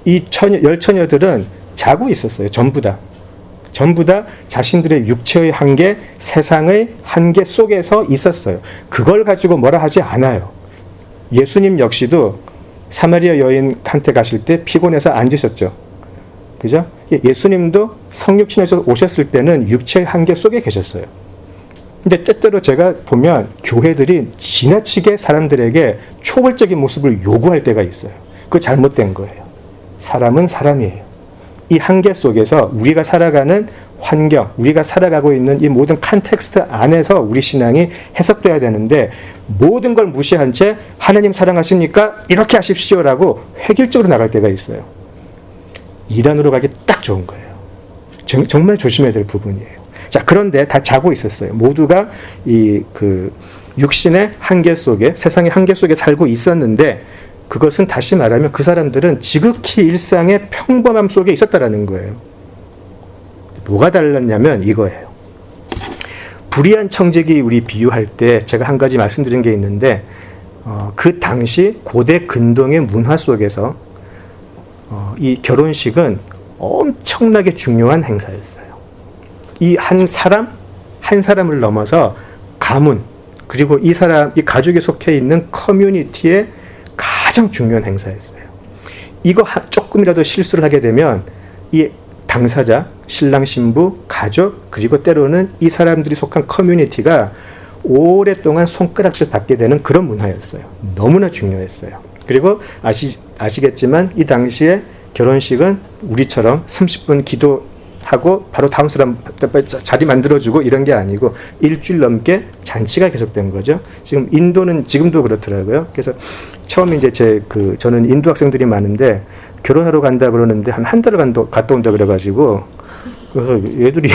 이 열 처녀들은 자고 있었어요. 전부 다 자신들의 육체의 한계, 세상의 한계 속에서 있었어요. 그걸 가지고 뭐라 하지 않아요. 예수님 역시도 사마리아 여인한테 가실 때 피곤해서 앉으셨죠. 그죠? 예수님도 성육신에서 오셨을 때는 육체의 한계 속에 계셨어요. 근데 때때로 제가 보면 교회들이 지나치게 사람들에게 초월적인 모습을 요구할 때가 있어요. 그거 잘못된 거예요. 사람은 사람이에요. 이 한계 속에서 우리가 살아가는 환경, 우리가 살아가고 있는 이 모든 컨텍스트 안에서 우리 신앙이 해석돼야 되는데 모든 걸 무시한 채 하나님 사랑하십니까? 이렇게 하십시오라고 획일적으로 나갈 때가 있어요. 이단으로 가기 딱 좋은 거예요. 정말 조심해야 될 부분이에요. 자, 그런데 다 자고 있었어요. 모두가 육신의 한계 속에, 세상의 한계 속에 살고 있었는데 그것은 다시 말하면 그 사람들은 지극히 일상의 평범함 속에 있었다라는 거예요. 뭐가 달랐냐면 이거예요. 불의한 청지기 우리 비유할 때 제가 한 가지 말씀드린 게 있는데 그 당시 고대 근동의 문화 속에서 이 결혼식은 엄청나게 중요한 행사였어요. 이 한 사람을 넘어서 가문 그리고 이 가족이 속해 있는 커뮤니티의 가장 중요한 행사였어요. 이거 조금이라도 실수를 하게 되면 이 당사자, 신랑, 신부, 가족 그리고 때로는 이 사람들이 속한 커뮤니티가 오랫동안 손가락질 받게 되는 그런 문화였어요. 너무나 중요했어요. 그리고 아시겠지만 이 당시에 결혼식은 우리처럼 30분 기도하고 바로 다음 사람 자리 만들어주고 이런 게 아니고 일주일 넘게 잔치가 계속된 거죠. 지금 인도는 지금도 그렇더라고요. 그래서 처음 이제 저는 인도 학생들이 많은데 결혼하러 간다 그러는데 한 달을 갔다 온다 그래가지고 그래서 얘들이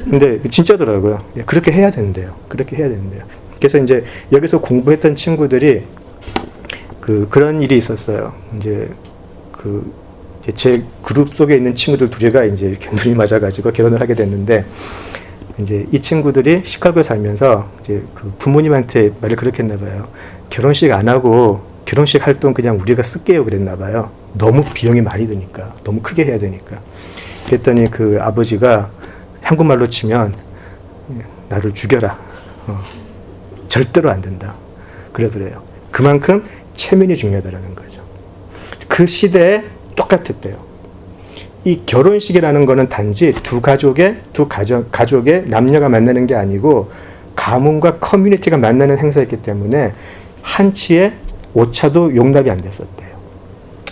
근데 진짜더라고요. 그렇게 해야 된대요. 그렇게 해야 된대요. 그래서 이제 여기서 공부했던 친구들이 그런 일이 있었어요. 이제 제 그룹 속에 있는 친구들 둘이가 이제 이렇게 눈이 맞아가지고 결혼을 하게 됐는데, 이제 이 친구들이 시카고에 살면서 이제 부모님한테 말을 그렇게 했나 봐요. 결혼식 안 하고 결혼식 할 돈 그냥 우리가 쓸게요 그랬나 봐요. 너무 비용이 많이 드니까, 너무 크게 해야 되니까. 그랬더니 아버지가 한국말로 치면 나를 죽여라. 절대로 안 된다. 그러더래요. 그만큼 체면이 중요하다는 거죠. 그 시대에 똑같았대요. 이 결혼식이라는 거는 단지 두 가족의 남녀가 만나는 게 아니고 가문과 커뮤니티가 만나는 행사였기 때문에 한치의 오차도 용납이 안 됐었대요.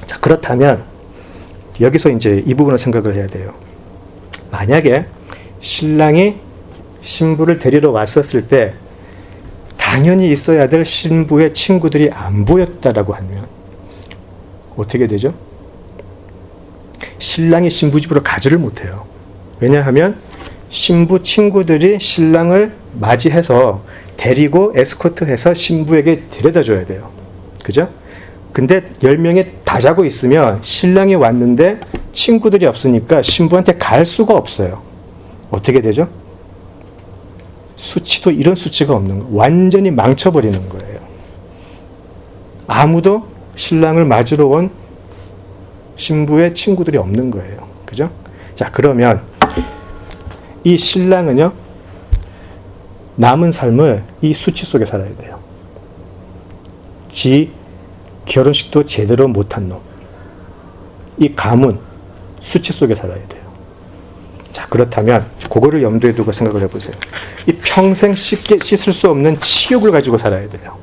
자, 그렇다면 여기서 이제 이 부분을 생각을 해야 돼요. 만약에 신랑이 신부를 데리러 왔었을 때 당연히 있어야 될 신부의 친구들이 안 보였다라고 하면 어떻게 되죠? 신랑이 신부 집으로 가지를 못해요. 왜냐하면 신부 친구들이 신랑을 맞이해서 데리고 에스코트해서 신부에게 데려다 줘야 돼요. 그죠? 근데 10명이 다 자고 있으면 신랑이 왔는데 친구들이 없으니까 신부한테 갈 수가 없어요. 어떻게 되죠? 수치도 이런 수치가 없는 거예요. 완전히 망쳐버리는 거예요. 아무도 신랑을 맞으러 온 신부의 친구들이 없는 거예요. 그죠? 자, 그러면 이 신랑은요, 남은 삶을 이 수치 속에 살아야 돼요. 지 결혼식도 제대로 못한 놈. 이 가문, 수치 속에 살아야 돼요. 자, 그렇다면 그거를 염두에 두고 생각을 해보세요. 이 평생 씻을 수 없는 치욕을 가지고 살아야 돼요.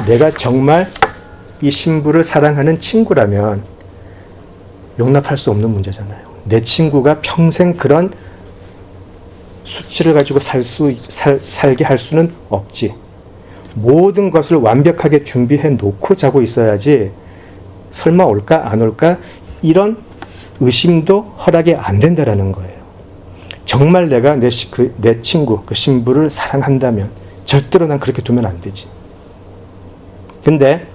내가 정말 이 신부를 사랑하는 친구라면 용납할 수 없는 문제잖아요. 내 친구가 평생 그런 수치를 가지고 살게 할 수는 없지. 모든 것을 완벽하게 준비해 놓고 자고 있어야지 설마 올까 안 올까 이런 의심도 허락이 안 된다라는 거예요. 정말 내가 내 친구, 그 신부를 사랑한다면 절대로 난 그렇게 두면 안 되지. 근데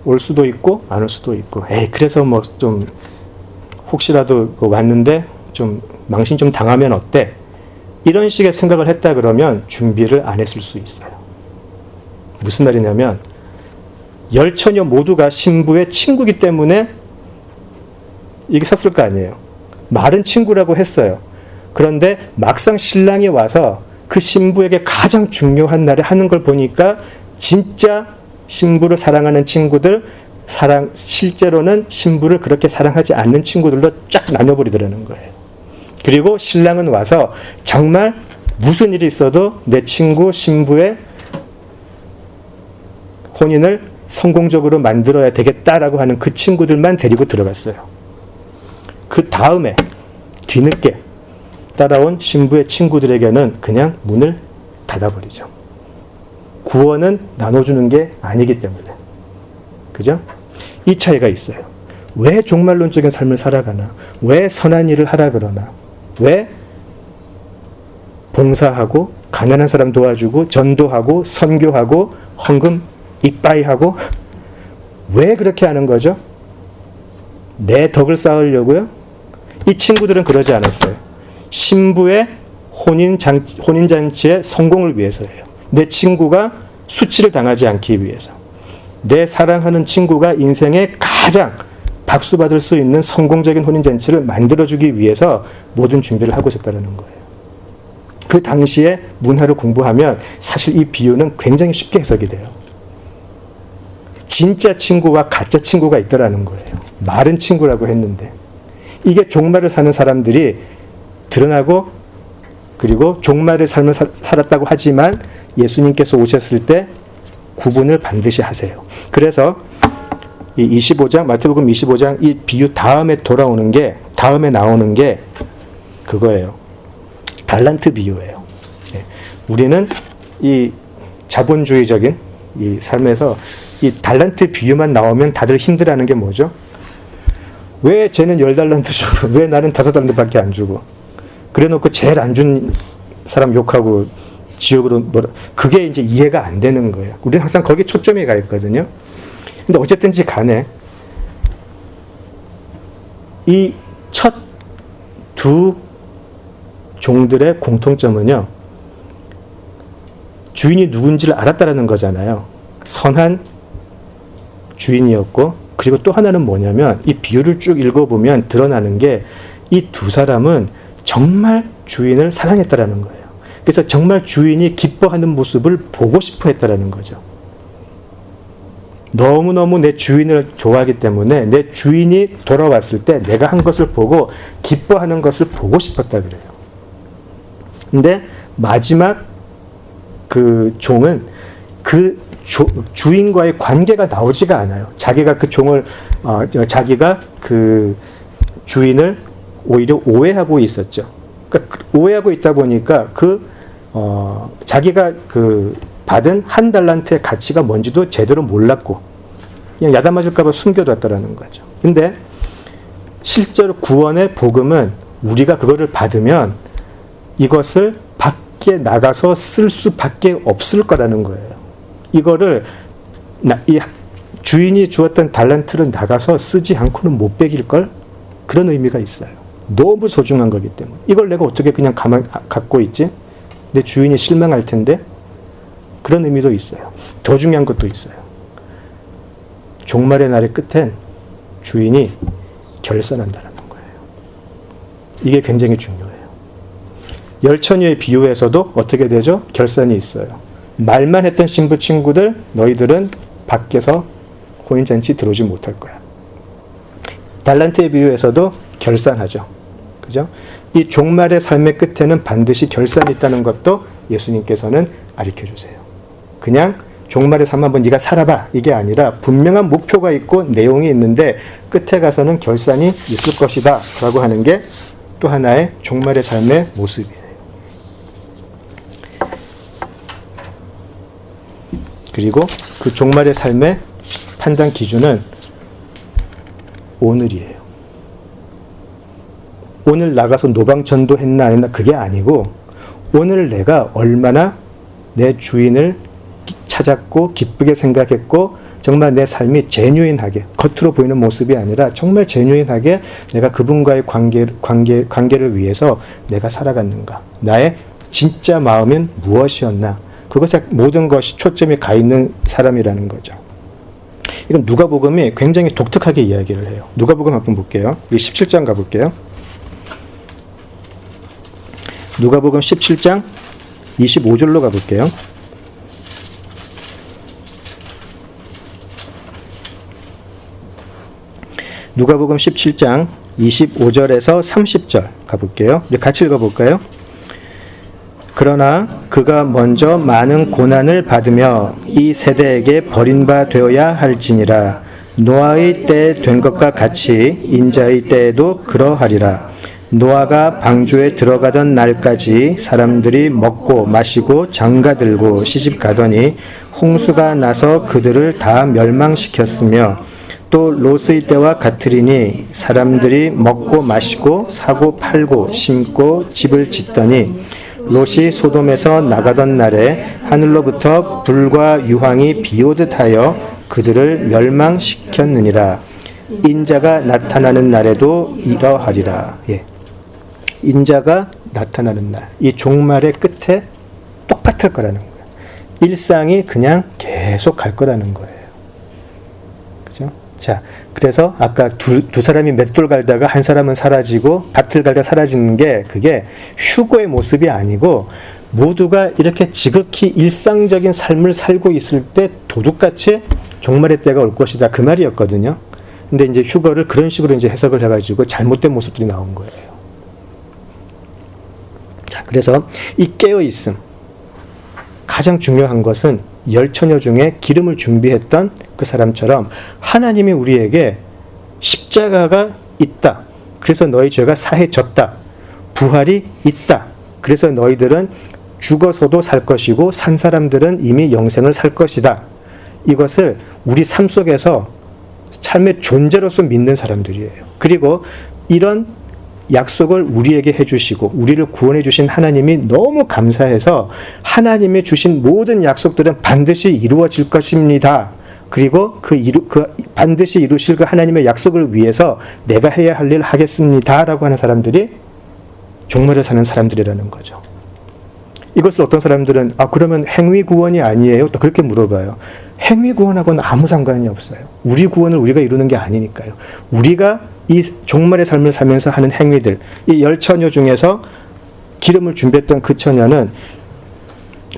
올 수도 있고 안 올 수도 있고, 그래서 뭐 좀 혹시라도 왔는데 좀 망신 좀 당하면 어때? 이런 식의 생각을 했다 그러면 준비를 안 했을 수 있어요. 무슨 말이냐면 10처녀 모두가 신부의 친구이기 때문에 이게 섰을 거 아니에요. 말은 친구라고 했어요. 그런데 막상 신랑이 와서 그 신부에게 가장 중요한 날에 하는 걸 보니까 진짜 신부를 사랑하는 친구들, 실제로는 신부를 그렇게 사랑하지 않는 친구들로 쫙 나눠버리더라는 거예요. 그리고 신랑은 와서 정말 무슨 일이 있어도 내 친구 신부의 혼인을 성공적으로 만들어야 되겠다라고 하는 그 친구들만 데리고 들어갔어요. 그 다음에 뒤늦게 따라온 신부의 친구들에게는 그냥 문을 닫아버리죠. 구원은 나눠주는 게 아니기 때문에. 그죠? 이 차이가 있어요. 왜 종말론적인 삶을 살아가나? 왜 선한 일을 하라 그러나? 왜 봉사하고 가난한 사람 도와주고 전도하고 선교하고 헌금 이빠이 하고 왜 그렇게 하는 거죠? 내 덕을 쌓으려고요? 이 친구들은 그러지 않았어요. 신부의 혼인잔치의 성공을 위해서예요. 내 친구가 수치를 당하지 않기 위해서. 내 사랑하는 친구가 인생에 가장 박수받을 수 있는 성공적인 혼인잔치를 만들어주기 위해서 모든 준비를 하고 있었다는 거예요. 그 당시에 문화를 공부하면 사실 이 비유는 굉장히 쉽게 해석이 돼요. 진짜 친구와 가짜 친구가 있더라는 거예요. 말은 친구라고 했는데 이게 종말을 사는 사람들이 드러나고, 그리고 종말의 삶을 살았다고 하지만 예수님께서 오셨을 때 구분을 반드시 하세요. 그래서 이 25장, 마태복음 25장 이 비유 다음에 다음에 나오는 게 그거예요. 달란트 비유예요. 예. 우리는 이 자본주의적인 이 삶에서 이 달란트 비유만 나오면 다들 힘들어하는 게 뭐죠? 왜 쟤는 10달란트 주고 왜 나는 5달란트밖에 안 주고 그래 놓고 제일 안 준 사람 욕하고 지옥으로 그게 이제 이해가 안 되는 거예요. 우리는 항상 거기에 초점이 가 있거든요. 근데 어쨌든지 간에 이 첫 두 종들의 공통점은요, 주인이 누군지를 알았다라는 거잖아요. 선한 주인이었고, 그리고 또 하나는 뭐냐면 이 비유를 쭉 읽어보면 드러나는 게 이 두 사람은 정말 주인을 사랑했다라는 거예요. 그래서 정말 주인이 기뻐하는 모습을 보고 싶어 했다라는 거죠. 너무너무 내 주인을 좋아하기 때문에 내 주인이 돌아왔을 때 내가 한 것을 보고 기뻐하는 것을 보고 싶었다 그래요. 근데 마지막 그 종은 그 주인과의 관계가 나오지가 않아요. 자기가 그 종을 자기가 그 주인을 오히려 오해하고 있었죠. 그러니까 오해하고 있다 보니까 자기가 받은 1달란트의 가치가 뭔지도 제대로 몰랐고 그냥 야단 맞을까봐 숨겨뒀다라는 거죠. 근데 실제로 구원의 복음은 우리가 그거를 받으면 이것을 밖에 나가서 쓸 수밖에 없을 거라는 거예요. 이거를 이 주인이 주었던 달란트를 나가서 쓰지 않고는 못 베길걸? 그런 의미가 있어요. 너무 소중한 거기 때문에. 이걸 내가 어떻게 그냥 갖고 있지? 내 주인이 실망할 텐데? 그런 의미도 있어요. 더 중요한 것도 있어요. 종말의 날의 끝엔 주인이 결산한다는 거예요. 이게 굉장히 중요해요. 열처녀의 비유에서도 어떻게 되죠? 결산이 있어요. 말만 했던 신부 친구들, 너희들은 밖에서 혼인잔치 들어오지 못할 거야. 달란트의 비유에서도 결산하죠. 그죠? 이 종말의 삶의 끝에는 반드시 결산이 있다는 것도 예수님께서는 가르쳐 주세요. 그냥 종말의 삶 한번 네가 살아봐 이게 아니라 분명한 목표가 있고 내용이 있는데 끝에 가서는 결산이 있을 것이다 라고 하는 게 또 하나의 종말의 삶의 모습이에요. 그리고 그 종말의 삶의 판단 기준은 오늘이에요. 오늘 나가서 노방천도 했나 안 했나 그게 아니고 오늘 내가 얼마나 내 주인을 찾았고 기쁘게 생각했고 정말 내 삶이 제뉴인하게 겉으로 보이는 모습이 아니라 정말 제뉴인하게 내가 그분과의 관계를 위해서 내가 살아갔는가. 나의 진짜 마음은 무엇이었나. 그것에 모든 것이 초점이 가 있는 사람이라는 거죠. 이건 누가복음이 굉장히 독특하게 이야기를 해요. 누가복음 한번 볼게요. 우리 17장 가볼게요. 누가복음 17장 25절로 가볼게요. 누가복음 17장 25절에서 30절 가볼게요. 우리 같이 읽어볼까요? 그러나 그가 먼저 많은 고난을 받으며 이 세대에게 버림바 되어야 할지니라. 노아의 때 된 것과 같이 인자의 때에도 그러하리라. 노아가 방주에 들어가던 날까지 사람들이 먹고 마시고 장가들고 시집가더니 홍수가 나서 그들을 다 멸망시켰으며 또 롯의 때와 같으리니 사람들이 먹고 마시고 사고 팔고 심고 집을 짓더니 롯이 소돔에서 나가던 날에 하늘로부터 불과 유황이 비오듯 하여 그들을 멸망시켰느니라. 인자가 나타나는 날에도 이러하리라. 예. 인자가 나타나는 날, 이 종말의 끝에 똑같을 거라는 거예요. 일상이 그냥 계속 갈 거라는 거예요. 그죠? 자, 그래서 아까 두 사람이 맷돌 갈다가 한 사람은 사라지고 밭을 갈다 사라지는 게 그게 휴거의 모습이 아니고 모두가 이렇게 지극히 일상적인 삶을 살고 있을 때 도둑같이 종말의 때가 올 것이다. 그 말이었거든요. 근데 이제 휴거를 그런 식으로 이제 해석을 해가지고 잘못된 모습들이 나온 거예요. 자, 그래서 이 깨어있음. 가장 중요한 것은 열처녀 중에 기름을 준비했던 그 사람처럼 하나님이 우리에게 십자가가 있다. 그래서 너희 죄가 사해졌다. 부활이 있다. 그래서 너희들은 죽어서도 살 것이고 산 사람들은 이미 영생을 살 것이다. 이것을 우리 삶 속에서 삶의 존재로서 믿는 사람들이에요. 그리고 이런 약속을 우리에게 해주시고 우리를 구원해 주신 하나님이 너무 감사해서 하나님이 주신 모든 약속들은 반드시 이루어질 것입니다. 그리고 그 반드시 이루실 그 하나님의 약속을 위해서 내가 해야 할 일 하겠습니다. 라고 하는 사람들이 종말을 사는 사람들이라는 거죠. 이것을 어떤 사람들은 그러면 행위 구원이 아니에요? 또 그렇게 물어봐요. 행위 구원하고는 아무 상관이 없어요. 우리 구원을 우리가 이루는 게 아니니까요. 우리가 이 종말의 삶을 살면서 하는 행위들, 이 열처녀 중에서 기름을 준비했던 그 처녀는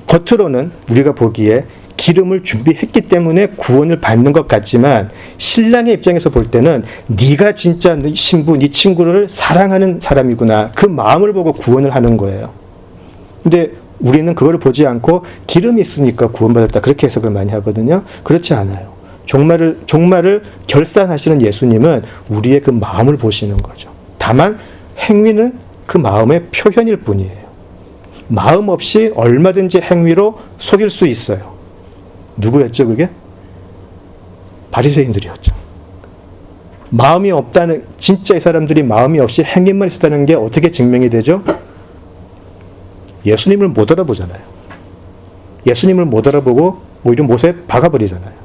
겉으로는 우리가 보기에 기름을 준비했기 때문에 구원을 받는 것 같지만 신랑의 입장에서 볼 때는 네가 진짜 네 신부, 네 친구를 사랑하는 사람이구나. 그 마음을 보고 구원을 하는 거예요. 근데 우리는 그걸 보지 않고 기름이 있으니까 구원받았다. 그렇게 해석을 많이 하거든요. 그렇지 않아요. 종말을 결산하시는 예수님은 우리의 그 마음을 보시는 거죠. 다만 행위는 그 마음의 표현일 뿐이에요. 마음 없이 얼마든지 행위로 속일 수 있어요. 누구였죠 그게? 바리새인들이었죠. 마음이 없다는, 진짜 이 사람들이 마음이 없이 행위만 있었다는 게 어떻게 증명이 되죠? 예수님을 못 알아보잖아요. 예수님을 못 알아보고 오히려 못에 박아버리잖아요.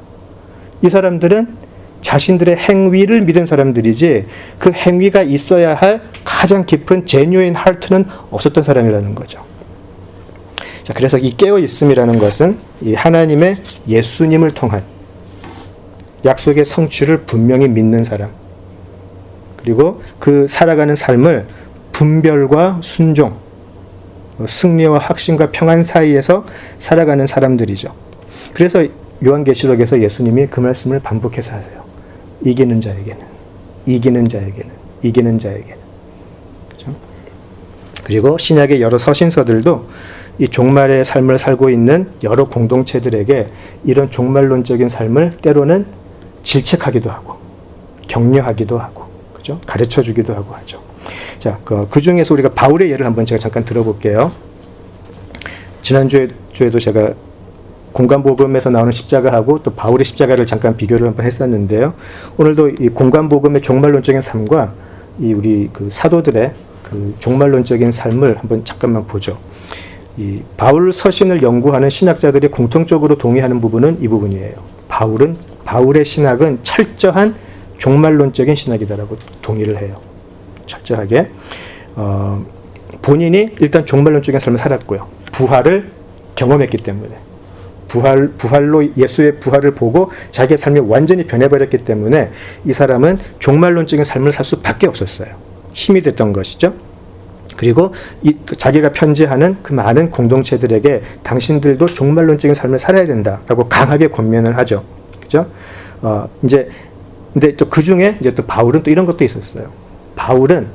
이 사람들은 자신들의 행위를 믿은 사람들이지 그 행위가 있어야 할 가장 깊은 제뉴인 하트는 없었던 사람이라는 거죠. 자, 그래서 이 깨어있음이라는 것은 이 하나님의 예수님을 통한 약속의 성취를 분명히 믿는 사람, 그리고 그 살아가는 삶을 분별과 순종, 승리와 확신과 평안 사이에서 살아가는 사람들이죠. 그래서 요한계시록에서 예수님이 그 말씀을 반복해서 하세요. 이기는 자에게는, 이기는 자에게는, 이기는 자에게는. 그렇죠? 그리고 신약의 여러 서신서들도 이 종말의 삶을 살고 있는 여러 공동체들에게 이런 종말론적인 삶을 때로는 질책하기도 하고 격려하기도 하고, 그죠? 가르쳐 주기도 하고 하죠. 자, 그 중에서 우리가 바울의 예를 한번 제가 잠깐 들어볼게요. 지난주에도 제가 공간복음에서 나오는 십자가하고 또 바울의 십자가를 잠깐 비교를 한번 했었는데요. 오늘도 이 공간복음의 종말론적인 삶과 이 우리 그 사도들의 그 종말론적인 삶을 한번 잠깐만 보죠. 이 바울 서신을 연구하는 신학자들이 공통적으로 동의하는 부분은 이 부분이에요. 바울의 신학은 철저한 종말론적인 신학이다라고 동의를 해요. 철저하게. 본인이 일단 종말론적인 삶을 살았고요. 부활을 경험했기 때문에. 부활로 예수의 부활을 보고 자기의 삶이 완전히 변해버렸기 때문에 이 사람은 종말론적인 삶을 살 수밖에 없었어요. 힘이 됐던 것이죠. 그리고 자기가 편지하는 그 많은 공동체들에게 당신들도 종말론적인 삶을 살아야 된다라고 강하게 권면을 하죠. 그죠? 근데 또 그 중에 이제 또 바울은 또 이런 것도 있었어요. 바울은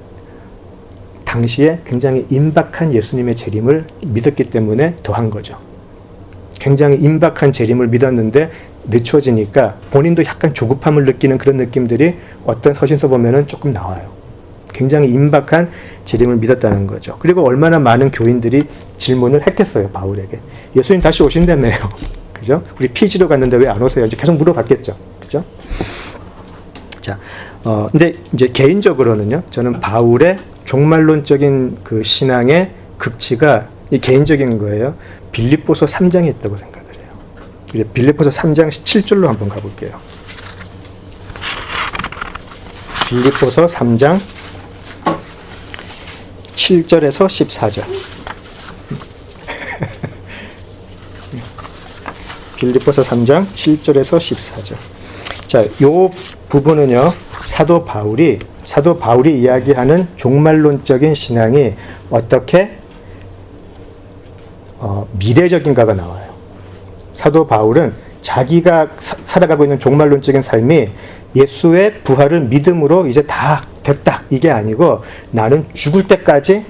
당시에 굉장히 임박한 예수님의 재림을 믿었기 때문에 더한 거죠. 굉장히 임박한 재림을 믿었는데 늦춰지니까 본인도 약간 조급함을 느끼는 그런 느낌들이 어떤 서신서 보면은 조금 나와요. 굉장히 임박한 재림을 믿었다는 거죠. 그리고 얼마나 많은 교인들이 질문을 했겠어요, 바울에게. 예수님 다시 오신다며요. 그죠? 우리 피지로 갔는데 왜 안 오세요? 이제 계속 물어봤겠죠. 그죠? 자, 근데 이제 개인적으로는요, 저는 바울의 종말론적인 그 신앙의 극치가 이 개인적인 거예요. 빌립보서 3장에 있다고 생각을 해요. 빌립보서 3장 7절로 한번 가볼게요. 빌립보서 3장 7절에서 14절. 빌립보서 3장 7절에서 14절. 자, 요 부분은요, 사도 바울이 이야기하는 종말론적인 신앙이 어떻게 미래적인가가 나와요. 사도 바울은 자기가 살아가고 있는 종말론적인 삶이 예수의 부활을 믿음으로 이제 다 됐다, 이게 아니고 나는 죽을 때까지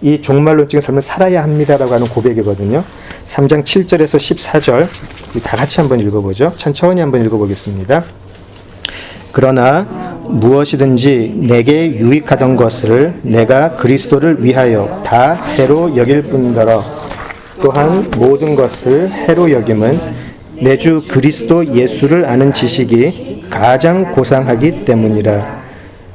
이 종말론적인 삶을 살아야 합니다라고 하는 고백이거든요. 3장 7절에서 14절 우리 다 같이 한번 읽어보죠. 천천히 한번 읽어보겠습니다. 그러나 무엇이든지 내게 유익하던 것을 내가 그리스도를 위하여 다 해로 여길 뿐더러 또한 모든 것을 해로 여김은 내 주 그리스도 예수를 아는 지식이 가장 고상하기 때문이라.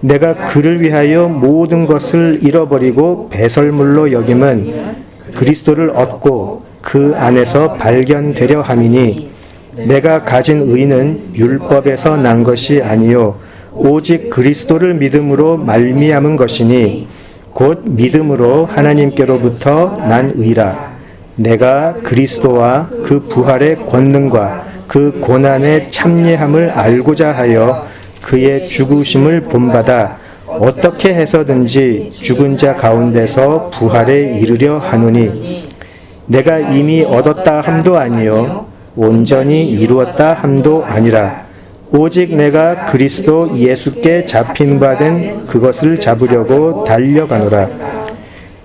내가 그를 위하여 모든 것을 잃어버리고 배설물로 여김은 그리스도를 얻고 그 안에서 발견되려 함이니 내가 가진 의는 율법에서 난 것이 아니요 오직 그리스도를 믿음으로 말미암은 것이니 곧 믿음으로 하나님께로부터 난 의라. 내가 그리스도와 그 부활의 권능과 그 고난의 참예함을 알고자 하여 그의 죽으심을 본받아 어떻게 해서든지 죽은 자 가운데서 부활에 이르려 하노니 내가 이미 얻었다 함도 아니요 온전히 이루었다 함도 아니라 오직 내가 그리스도 예수께 잡힌 바 된 그것을 잡으려고 달려가노라.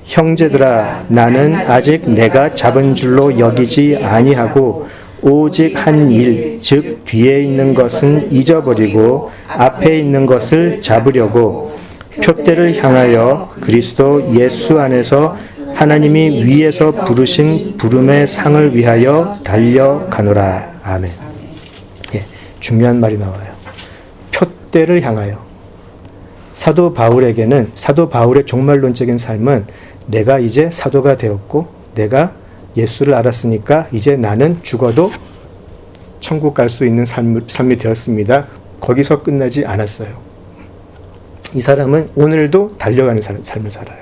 형제들아 나는 아직 내가 잡은 줄로 여기지 아니하고 오직 한 일, 즉 뒤에 있는 것은 잊어버리고 앞에 있는 것을 잡으려고 표대를 향하여 그리스도 예수 안에서 하나님이 위에서 부르신 부름의 상을 위하여 달려가노라. 아멘. 예, 중요한 말이 나와요. 표대를 향하여. 사도 바울에게는 사도 바울의 종말론적인 삶은 내가 이제 사도가 되었고 내가 예수를 알았으니까 이제 나는 죽어도 천국 갈 수 있는 삶이 되었습니다. 거기서 끝나지 않았어요. 이 사람은 오늘도 달려가는 삶을 살아요.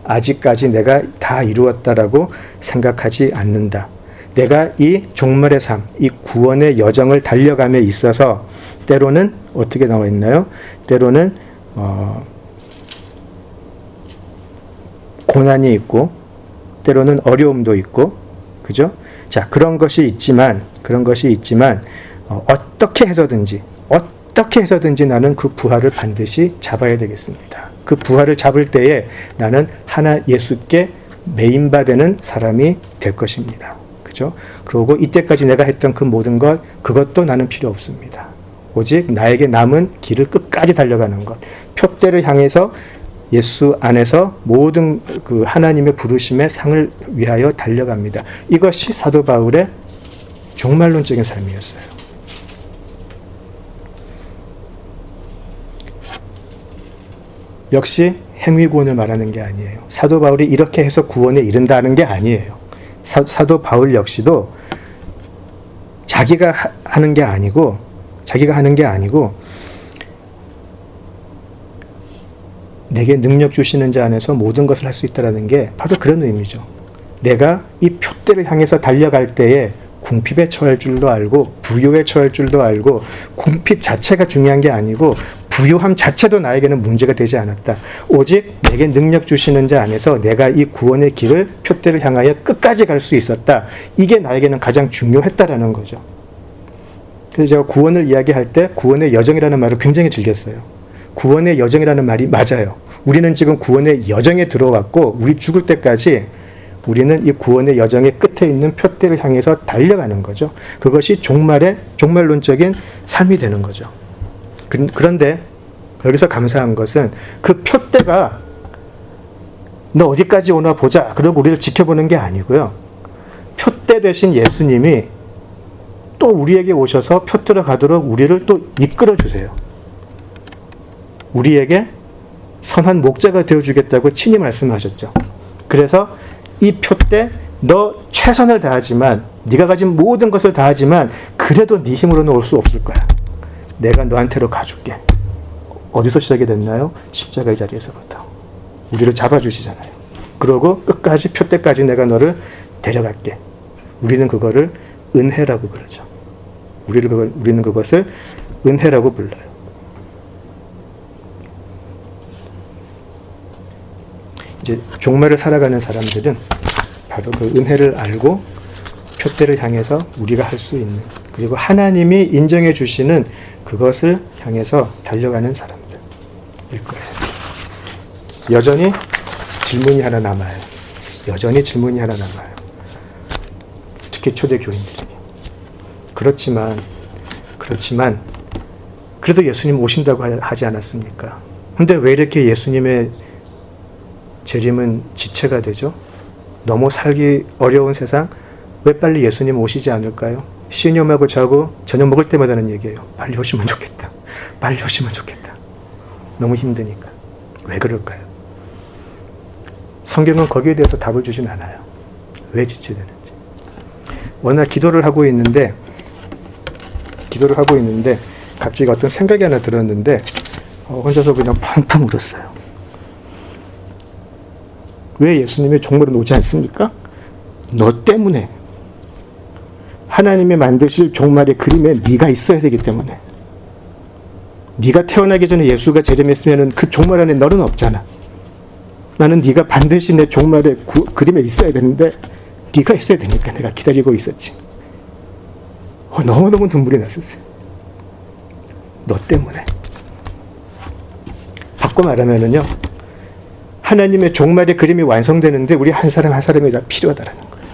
아직까지 내가 다 이루었다라고 생각하지 않는다. 내가 이 종말의 삶, 이 구원의 여정을 달려감에 있어서 때로는 어떻게 나와 있나요? 때로는 고난이 있고 때로는 어려움도 있고 그죠? 자, 그런 것이 있지만 어떻게 해서든지 나는 그 부활을 반드시 잡아야 되겠습니다. 그 부활을 잡을 때에 나는 하나 예수께 매인받는 사람이 될 것입니다. 그죠? 그리고 이때까지 내가 했던 그 모든 것 그것도 나는 필요 없습니다. 오직 나에게 남은 길을 끝까지 달려가는 것, 표대를 향해서 예수 안에서 모든 그 하나님의 부르심의 상을 위하여 달려갑니다. 이것이 사도 바울의 종말론적인 삶이었어요. 역시 행위구원을 말하는 게 아니에요. 사도 바울이 이렇게 해서 구원에 이른다는 게 아니에요. 사도 바울 역시도 자기가 하는 게 아니고 내게 능력 주시는 자 안에서 모든 것을 할 수 있다는 게 바로 그런 의미죠. 내가 이 표대를 향해서 달려갈 때에 궁핍에 처할 줄도 알고 부요에 처할 줄도 알고 궁핍 자체가 중요한 게 아니고 부요함 자체도 나에게는 문제가 되지 않았다. 오직 내게 능력 주시는 자 안에서 내가 이 구원의 길을 표대를 향하여 끝까지 갈 수 있었다. 이게 나에게는 가장 중요했다라는 거죠. 그래서 제가 구원을 이야기할 때 구원의 여정이라는 말을 굉장히 즐겼어요. 구원의 여정이라는 말이 맞아요. 우리는 지금 구원의 여정에 들어왔고 우리 죽을 때까지 우리는 이 구원의 여정의 끝에 있는 표대를 향해서 달려가는 거죠. 그것이 종말론적인 삶이 되는 거죠. 그런데 여기서 감사한 것은 그 표대가 너 어디까지 오나 보자 그러고 우리를 지켜보는 게 아니고요. 표대 대신 예수님이 또 우리에게 오셔서 표대로 가도록 우리를 또 이끌어 주세요. 우리에게 선한 목자가 되어주겠다고 친히 말씀하셨죠. 그래서 이 표대 너 최선을 다하지만 네가 가진 모든 것을 다하지만 그래도 네 힘으로는 올 수 없을 거야. 내가 너한테로 가줄게. 어디서 시작이 됐나요? 십자가의 자리에서부터. 우리를 잡아주시잖아요. 그러고 끝까지 표대까지 내가 너를 데려갈게. 우리는 그거를 은혜라고 그러죠. 우리는 그것을 은혜라고 불러요. 이제 종말을 살아가는 사람들은 바로 그 은혜를 알고 표대를 향해서 우리가 할 수 있는 그리고 하나님이 인정해 주시는 그것을 향해서 달려가는 사람들일 거예요. 여전히 질문이 하나 남아요. 여전히 질문이 하나 남아요. 특히 초대 교인들에게. 그렇지만 그래도 예수님 오신다고 하지 않았습니까? 근데 왜 이렇게 예수님의 재림은 지체가 되죠? 너무 살기 어려운 세상, 왜 빨리 예수님 오시지 않을까요? 시니엄하고 자고 저녁 먹을 때마다 하는 얘기예요. 빨리 오시면 좋겠다. 빨리 오시면 좋겠다. 너무 힘드니까. 왜 그럴까요? 성경은 거기에 대해서 답을 주진 않아요. 왜 지체되는지. 어느 날 기도를 하고 있는데 갑자기 어떤 생각이 하나 들었는데 혼자서 그냥 펑펑 울었어요. 왜 예수님의 종말은 오지 않습니까? 너 때문에. 하나님이 만드실 종말의 그림에 네가 있어야 되기 때문에. 네가 태어나기 전에 예수가 재림했으면 그 종말 안에 너는 없잖아. 나는 네가 반드시 내 종말의 그림에 있어야 되는데 네가 있어야 되니까 내가 기다리고 있었지. 너무너무 눈물이 났었어요. 너 때문에. 바꿔 말하면은요, 하나님의 종말의 그림이 완성되는데 우리 한 사람 한 사람이 다 필요하다라는 거예요.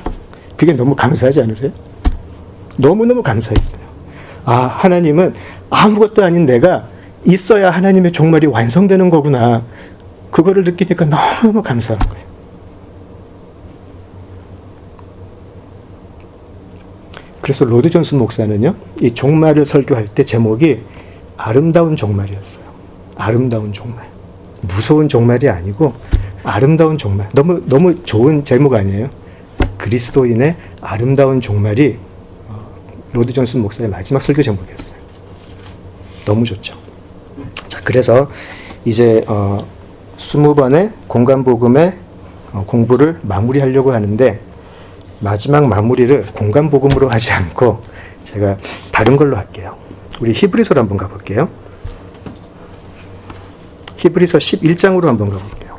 그게 너무 감사하지 않으세요? 너무너무 감사했어요. 아, 하나님은 아무것도 아닌 내가 있어야 하나님의 종말이 완성되는 거구나. 그거를 느끼니까 너무너무 감사한 거예요. 그래서 로드 존슨 목사는요, 이 종말을 설교할 때 제목이 아름다운 종말이었어요. 아름다운 종말. 무서운 종말이 아니고 아름다운 종말. 너무 좋은 제목 아니에요? 그리스도인의 아름다운 종말이 로드 존슨 목사의 마지막 설교 제목이었어요. 너무 좋죠. 자, 그래서 이제 20번의 공간복음의 공부를 마무리하려고 하는데 마지막 마무리를 공간복음으로 하지 않고 제가 다른 걸로 할게요. 우리 히브리서로 한번 가볼게요. 히브리서 11장으로 한번 가볼게요.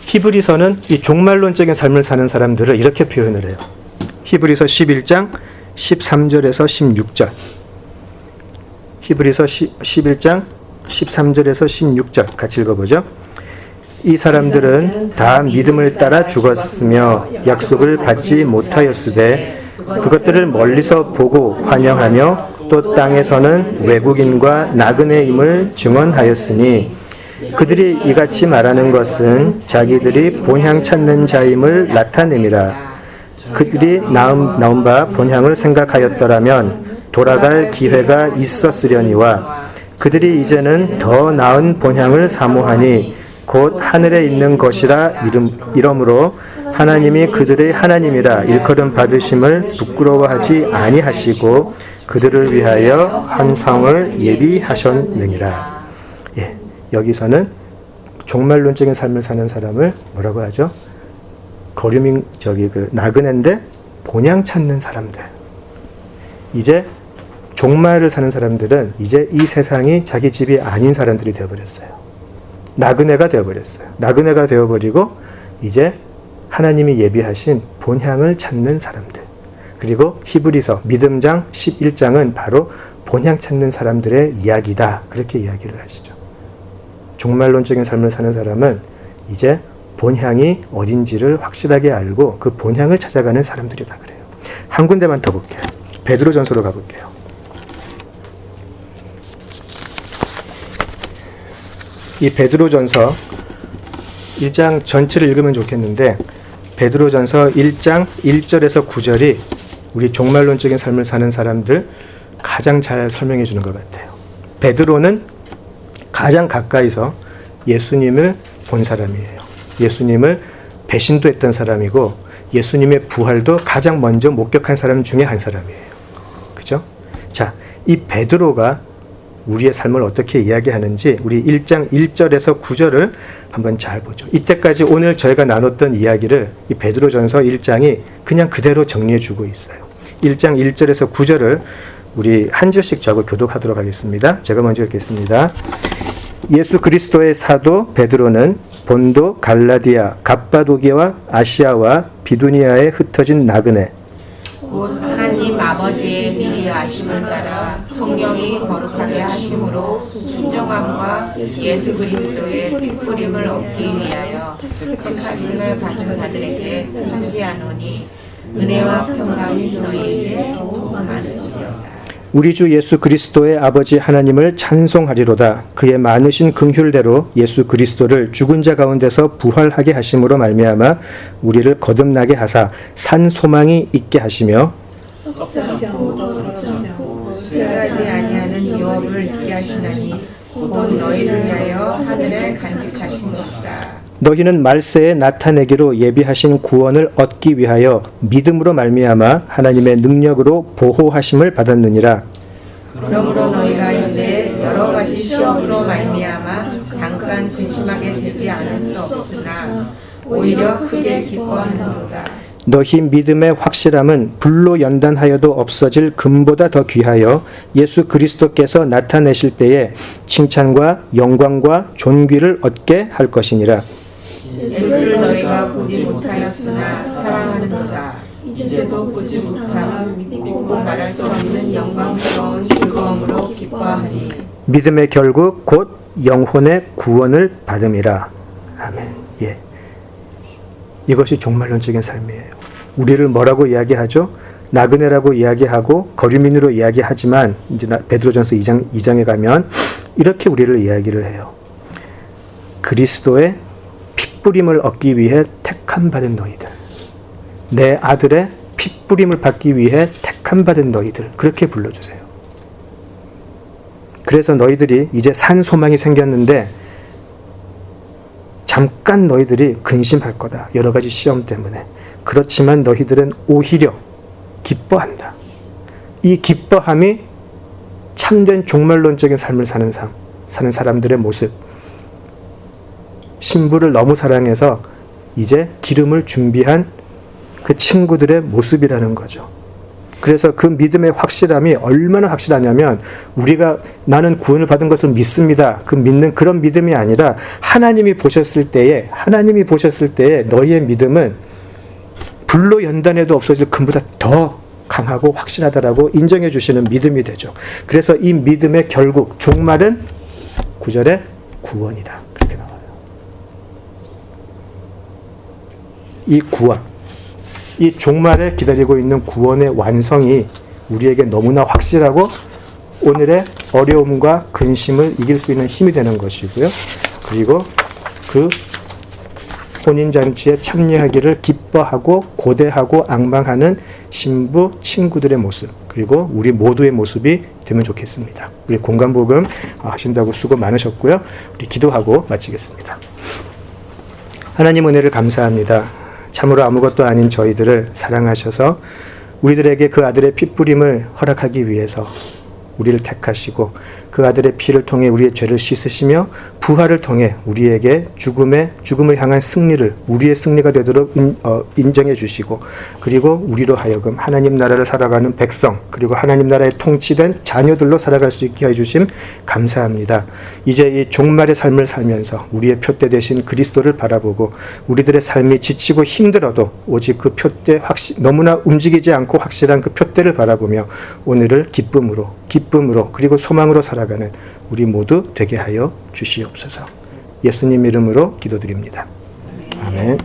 히브리서는 이 종말론적인 삶을 사는 사람들을 이렇게 표현을 해요. 히브리서 11장 13절에서 16절. 히브리서 11장 13절에서 16절 같이 읽어보죠. 이 사람들은 다 믿음을 따라 죽었으며 약속을 받지 못하였으되 그것들을 멀리서 보고 환영하며 또 땅에서는 외국인과 나그네임을 증언하였으니 그들이 이같이 말하는 것은 자기들이 본향 찾는 자임을 나타냄이라. 그들이 나온 바 본향을 생각하였더라면 돌아갈 기회가 있었으려니와 그들이 이제는 더 나은 본향을 사모하니 곧 하늘에 있는 것이라 이러므로 하나님이 그들의 하나님이라 일컬음 받으심을 부끄러워하지 아니하시고 그들을 위하여 한 성을 예비하셨느니라. 예, 여기서는 종말론적인 삶을 사는 사람을 뭐라고 하죠? 나그네인데 본향 찾는 사람들. 이제 종말을 사는 사람들은 이제 이 세상이 자기 집이 아닌 사람들이 되어버렸어요. 나그네가 되어버렸어요. 나그네가 되어버리고 이제 하나님이 예비하신 본향을 찾는 사람들. 그리고 히브리서 믿음장 11장은 바로 본향 찾는 사람들의 이야기다. 그렇게 이야기를 하시죠. 종말론적인 삶을 사는 사람은 이제 본향이 어딘지를 확실하게 알고 그 본향을 찾아가는 사람들이다 그래요. 한 군데만 더 볼게요. 베드로전서로 가볼게요. 이 베드로전서 1장 전체를 읽으면 좋겠는데 베드로전서 1장 1절에서 9절이 우리 종말론적인 삶을 사는 사람들 가장 잘 설명해 주는 것 같아요. 베드로는 가장 가까이서 예수님을 본 사람이에요. 예수님을 배신도 했던 사람이고 예수님의 부활도 가장 먼저 목격한 사람 중에 한 사람이에요. 그죠? 자, 이 베드로가 우리의 삶을 어떻게 이야기하는지 우리 1장 1절에서 9절을 한번 잘 보죠. 이때까지 오늘 저희가 나눴던 이야기를 이 베드로전서 1장이 그냥 그대로 정리해 주고 있어요. 1장 1절에서 9절을 우리 한 절씩 적어 교독하도록 하겠습니다. 제가 먼저 읽겠습니다. 예수 그리스도의 사도 베드로는 본도, 갈라디아, 갑바도기와 아시아와 비두니아에 흩어진 나그네 곧 하나님 아버지의 미리 아심을 따라 성령이 거룩하게 하심으로 순종함과 예수 그리스도의 핏뿌림을 얻기 위하여 택하심을 받은 자들에게 편지하노니 은혜와 평강이 너희에게 더욱 많으시리로다. 우리 주 예수 그리스도의 아버지 하나님을 찬송하리로다. 그의 많으신 긍휼대로 예수 그리스도를 죽은 자 가운데서 부활하게 하심으로 말미암아 우리를 거듭나게 하사 산 소망이 있게 하시며 쇠하지 아니하는 유업을 있게 하시나니 곧 너희를 위하여 하늘에 간직하신 것이라. 너희는 말세에 나타내기로 예비하신 구원을 얻기 위하여 믿음으로 말미암아 하나님의 능력으로 보호하심을 받았느니라. 그러므로 너희가 이제 여러 가지 시험으로 말미암아 잠깐 근심하게 되지 않을 수 없으나 오히려 크게 기뻐하는도다. 너희 믿음의 확실함은 불로 연단하여도 없어질 금보다 더 귀하여 예수 그리스도께서 나타내실 때에 칭찬과 영광과 존귀를 얻게 할 것이니라. 예수를 너희가 보지 못하였으나 사랑하는도다. 이제도 보지 못하고 믿고 말할 수 없는 영광스러운 즐거움으로 기뻐하니 믿음의 결국 곧 영혼의 구원을 받음이라. 아멘. 예. 이것이 종말론적인 삶이에요. 우리를 뭐라고 이야기하죠? 나그네라고 이야기하고 거류민으로 이야기하지만 이제 베드로전서 2장에 가면 이렇게 우리를 이야기를 해요. 그리스도의 핏뿌림을 얻기 위해 택함 받은 너희들. 내 아들의 핏뿌림을 받기 위해 택함 받은 너희들. 그렇게 불러주세요. 그래서 너희들이 이제 산 소망이 생겼는데 잠깐 너희들이 근심할 거다. 여러 가지 시험 때문에. 그렇지만 너희들은 오히려 기뻐한다. 이 기뻐함이 참된 종말론적인 삶을 사는 사람들의 모습. 신부를 너무 사랑해서 이제 기름을 준비한 그 친구들의 모습이라는 거죠. 그래서 그 믿음의 확실함이 얼마나 확실하냐면 우리가 나는 구원을 받은 것을 믿습니다. 그 믿는 그런 믿음이 아니라 하나님이 보셨을 때에 너희의 믿음은 불로 연단해도 없어질 금보다 더 강하고 확실하다라고 인정해 주시는 믿음이 되죠. 그래서 이 믿음의 결국 종말은 9절에 구원이다. 그렇게 나와요. 이 구원, 이 종말에 기다리고 있는 구원의 완성이 우리에게 너무나 확실하고 오늘의 어려움과 근심을 이길 수 있는 힘이 되는 것이고요. 그리고 그 혼인잔치에 참여하기를 기뻐하고 고대하고 앙망하는 신부 친구들의 모습, 그리고 우리 모두의 모습이 되면 좋겠습니다. 우리 공간복음 하신다고 수고 많으셨고요. 우리 기도하고 마치겠습니다. 하나님 은혜를 감사합니다. 참으로 아무것도 아닌 저희들을 사랑하셔서 우리들에게 그 아들의 핏뿌림을 허락하기 위해서 우리를 택하시고 그 아들의 피를 통해 우리의 죄를 씻으시며 부활을 통해 우리에게 죽음을 향한 승리를 우리의 승리가 되도록 인정해 주시고 그리고 우리로 하여금 하나님 나라를 살아가는 백성 그리고 하나님 나라에 통치된 자녀들로 살아갈 수 있게 해주심 감사합니다. 이제 이 종말의 삶을 살면서 우리의 표대 되신 그리스도를 바라보고 우리들의 삶이 지치고 힘들어도 오직 그 표대 너무나 움직이지 않고 확실한 그 표대를 바라보며 오늘을 기쁨으로 그리고 소망으로 살아가는 우리 모두 되게 하여 주시옵소서. 예수님 이름으로 기도드립니다. 아멘.